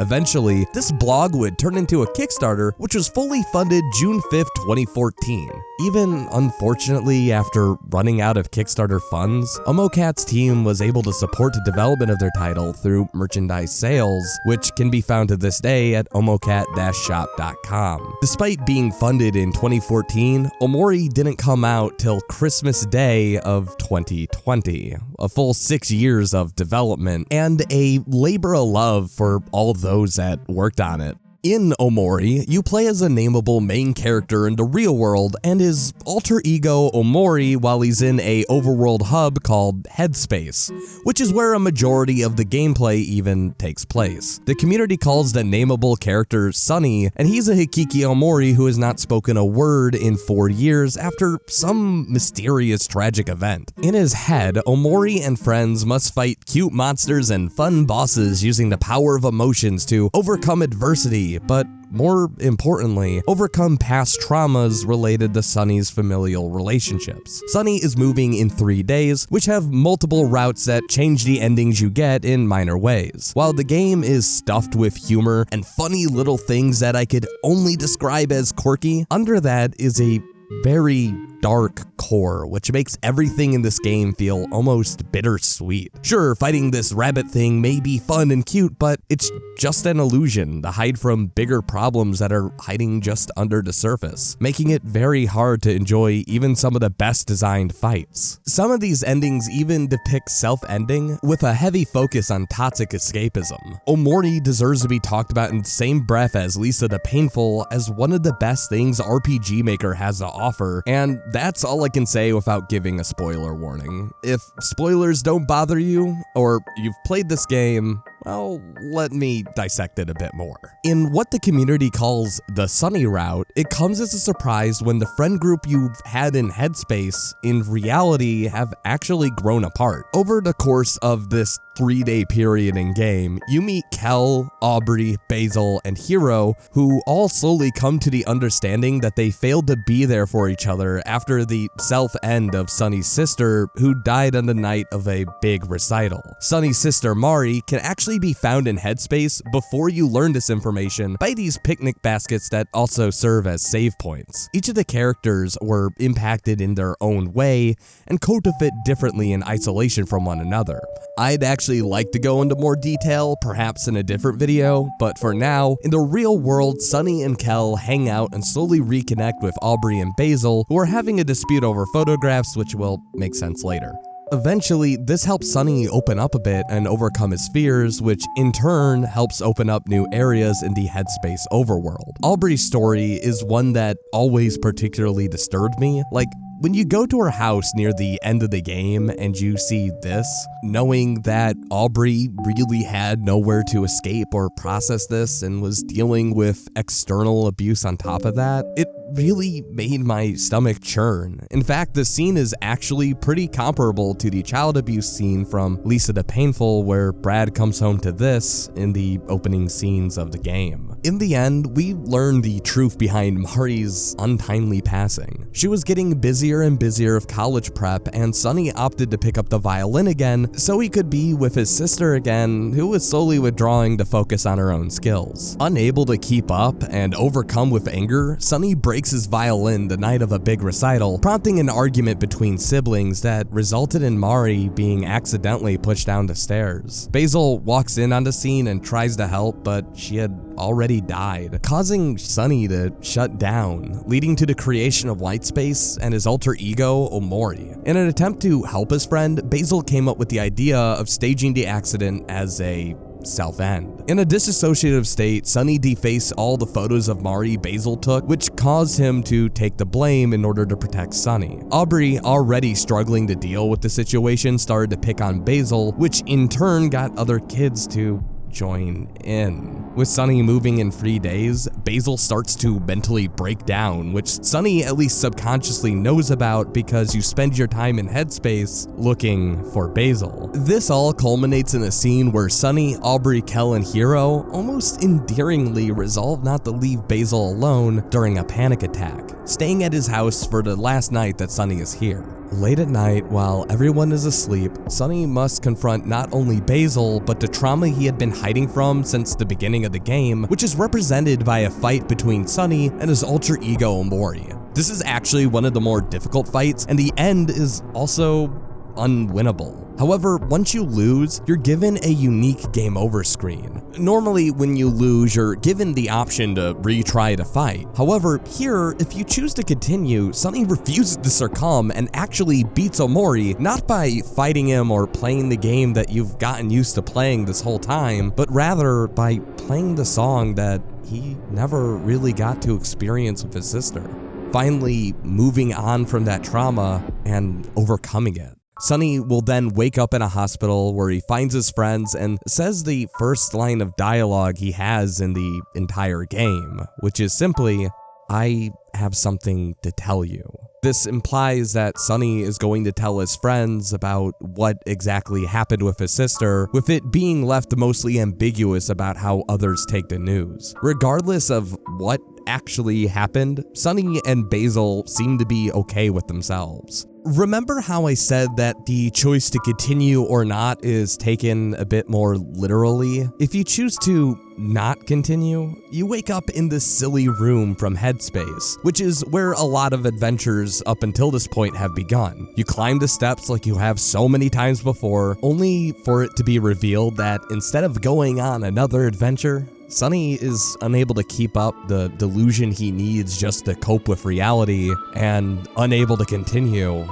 Eventually, this blog would turn into a Kickstarter, which was fully funded June 5th, 2014. Even unfortunately, after running out of Kickstarter funds, Omocat's team was able to support the development of their title through merchandise sales, which can be found to this day at omocat-shop.com. Despite being funded in 2014, Omori didn't come out till Christmas Day of 2020, a full 6 years of development, and a labor of love for all those that worked on it. In Omori, you play as a nameable main character in the real world and his alter ego Omori while he's in a overworld hub called Headspace, which is where a majority of the gameplay even takes place. The community calls the nameable character Sunny, and he's a Hikiki Omori who has not spoken a word in 4 years after some mysterious tragic event. In his head, Omori and friends must fight cute monsters and fun bosses using the power of emotions to overcome adversity, but more importantly, overcome past traumas related to Sunny's familial relationships. Sunny is moving in 3 days, which have multiple routes that change the endings you get in minor ways. While the game is stuffed with humor and funny little things that I could only describe as quirky, under that is a very dark core, which makes everything in this game feel almost bittersweet. Sure, fighting this rabbit thing may be fun and cute, but it's just an illusion to hide from bigger problems that are hiding just under the surface, making it very hard to enjoy even some of the best designed fights. Some of these endings even depict self-ending with a heavy focus on toxic escapism. Omori deserves to be talked about in the same breath as Lisa the Painful as one of the best things RPG Maker has to offer, and that's all I can say without giving a spoiler warning. If spoilers don't bother you, or you've played this game, well, let me dissect it a bit more. In what the community calls the Sunny route, it comes as a surprise when the friend group you've had in Headspace in reality have actually grown apart. Over the course of this 3-day period in game, you meet Kel, Aubrey, Basil, and Hiro, who all slowly come to the understanding that they failed to be there for each other after the self-end of Sunny's sister, who died on the night of a big recital. Sunny's sister Mari can actually be found in Headspace before you learn this information by these picnic baskets that also serve as save points. Each of the characters were impacted in their own way and code to fit differently in isolation from one another. I'd actually like to go into more detail, perhaps in a different video, but for now, in the real world, Sunny and Kel hang out and slowly reconnect with Aubrey and Basil, who are having a dispute over photographs, which will make sense later. Eventually, this helps Sunny open up a bit and overcome his fears, which in turn helps open up new areas in the Headspace overworld. Aubrey's story is one that always particularly disturbed me. Like, when you go to her house near the end of the game and you see this, knowing that Aubrey really had nowhere to escape or process this and was dealing with external abuse on top of that, it really made my stomach churn. In fact, the scene is actually pretty comparable to the child abuse scene from Lisa the Painful, where Brad comes home to this in the opening scenes of the game. In the end, we learn the truth behind Mari's untimely passing. She was getting busier and busier with college prep, and Sunny opted to pick up the violin again so he could be with his sister again, who was slowly withdrawing to focus on her own skills. Unable to keep up and overcome with anger, Sunny breaks his violin the night of a big recital, prompting an argument between siblings that resulted in Mari being accidentally pushed down the stairs. Basil walks in on the scene and tries to help, but she had already died, causing Sunny to shut down, leading to the creation of Whitespace and his alter ego, Omori. In an attempt to help his friend, Basil came up with the idea of staging the accident as a self-end. In a disassociative state, Sunny defaced all the photos of Mari Basil took, which caused him to take the blame in order to protect Sunny. Aubrey, already struggling to deal with the situation, started to pick on Basil, which in turn got other kids to join in. With Sunny moving in 3 days, Basil starts to mentally break down, which Sunny at least subconsciously knows about because you spend your time in Headspace looking for Basil. This all culminates in a scene where Sunny, Aubrey, Kel, and Hiro almost endearingly resolve not to leave Basil alone during a panic attack, staying at his house for the last night that Sunny is here. Late at night, while everyone is asleep, Sunny must confront not only Basil, but the trauma he had been hiding from since the beginning of the game, which is represented by a fight between Sunny and his alter ego Omori. This is actually one of the more difficult fights, and the end is also unwinnable. However, once you lose, you're given a unique game over screen. Normally, when you lose, you're given the option to retry the fight. However, here, if you choose to continue, Sunny refuses to succumb and actually beats Omori, not by fighting him or playing the game that you've gotten used to playing this whole time, but rather by playing the song that he never really got to experience with his sister. Finally, moving on from that trauma and overcoming it. Sunny will then wake up in a hospital where he finds his friends and says the first line of dialogue he has in the entire game, which is simply, "I have something to tell you." This implies that Sunny is going to tell his friends about what exactly happened with his sister, with it being left mostly ambiguous about how others take the news. Regardless of what actually happened, Sunny and Basil seem to be okay with themselves. Remember how I said that the choice to continue or not is taken a bit more literally? If you choose to not continue, you wake up in this silly room from Headspace, which is where a lot of adventures up until this point have begun. You climb the steps like you have so many times before, only for it to be revealed that instead of going on another adventure, Sonny is unable to keep up the delusion he needs just to cope with reality, and unable to continue,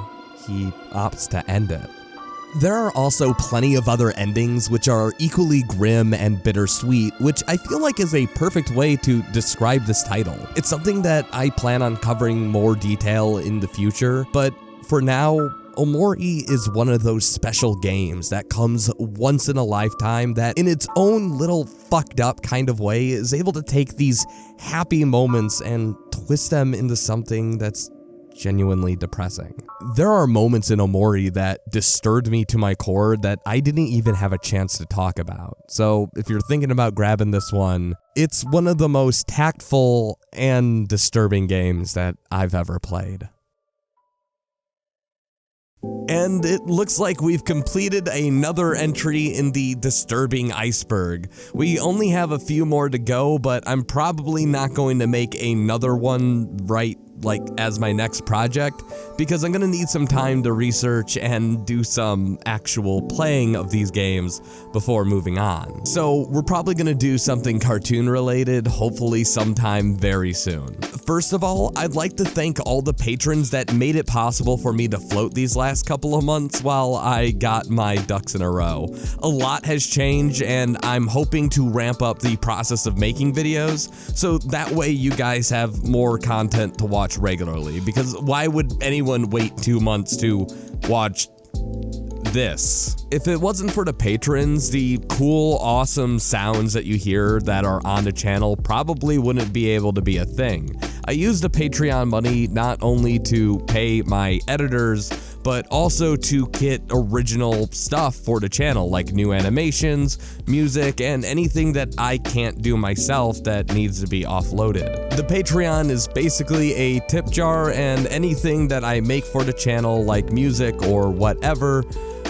he opts to end it. There are also plenty of other endings which are equally grim and bittersweet, which I feel like is a perfect way to describe this title. It's something that I plan on covering more detail in the future, but for now, Omori is one of those special games that comes once in a lifetime that in its own little fucked up kind of way is able to take these happy moments and twist them into something that's genuinely depressing. There are moments in Omori that disturbed me to my core that I didn't even have a chance to talk about. So if you're thinking about grabbing this one, it's one of the most tactful and disturbing games that I've ever played. And it looks like we've completed another entry in the Disturbing Iceberg. We only have a few more to go, but I'm probably not going to make another one as my next project, because I'm gonna need some time to research and do some actual playing of these games before moving on. So we're probably gonna do something cartoon related, hopefully sometime very soon. First of all, I'd like to thank all the patrons that made it possible for me to float these last couple of months while I got my ducks in a row. A lot has changed, and I'm hoping to ramp up the process of making videos, so that way you guys have more content to watch regularly, because why would anyone wait 2 months to watch this? If it wasn't for the patrons, the cool, awesome sounds that you hear that are on the channel probably wouldn't be able to be a thing. I use the Patreon money not only to pay my editors, but also to get original stuff for the channel, like new animations, music, and anything that I can't do myself that needs to be offloaded. The Patreon is basically a tip jar, and anything that I make for the channel, like music or whatever,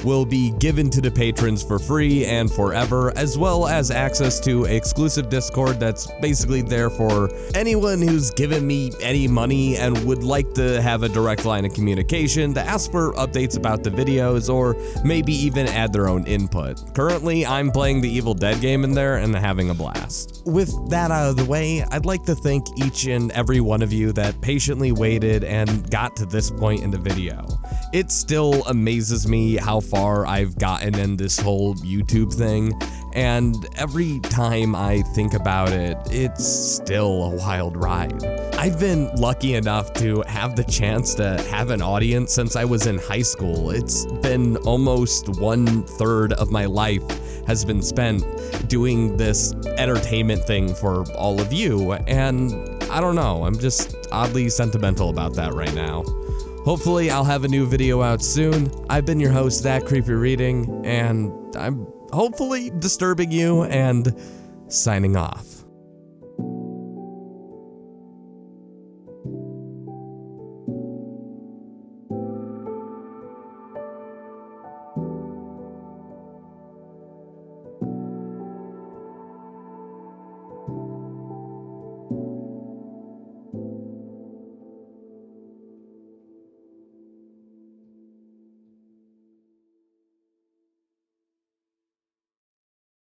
will be given to the patrons for free and forever, as well as access to exclusive Discord that's basically there for anyone who's given me any money and would like to have a direct line of communication to ask for updates about the videos, or maybe even add their own input. Currently, I'm playing the Evil Dead game in there and having a blast. With that out of the way, I'd like to thank each and every one of you that patiently waited and got to this point in the video. It still amazes me how far I've gotten in this whole YouTube thing, and every time I think about it, it's still a wild ride. I've been lucky enough to have the chance to have an audience since I was in high school. It's been almost 1/3 of my life has been spent doing this entertainment thing for all of you, and I don't know, I'm just oddly sentimental about that right now. Hopefully I'll have a new video out soon. I've been your host, That Creepy Reading, and I'm hopefully disturbing you and signing off.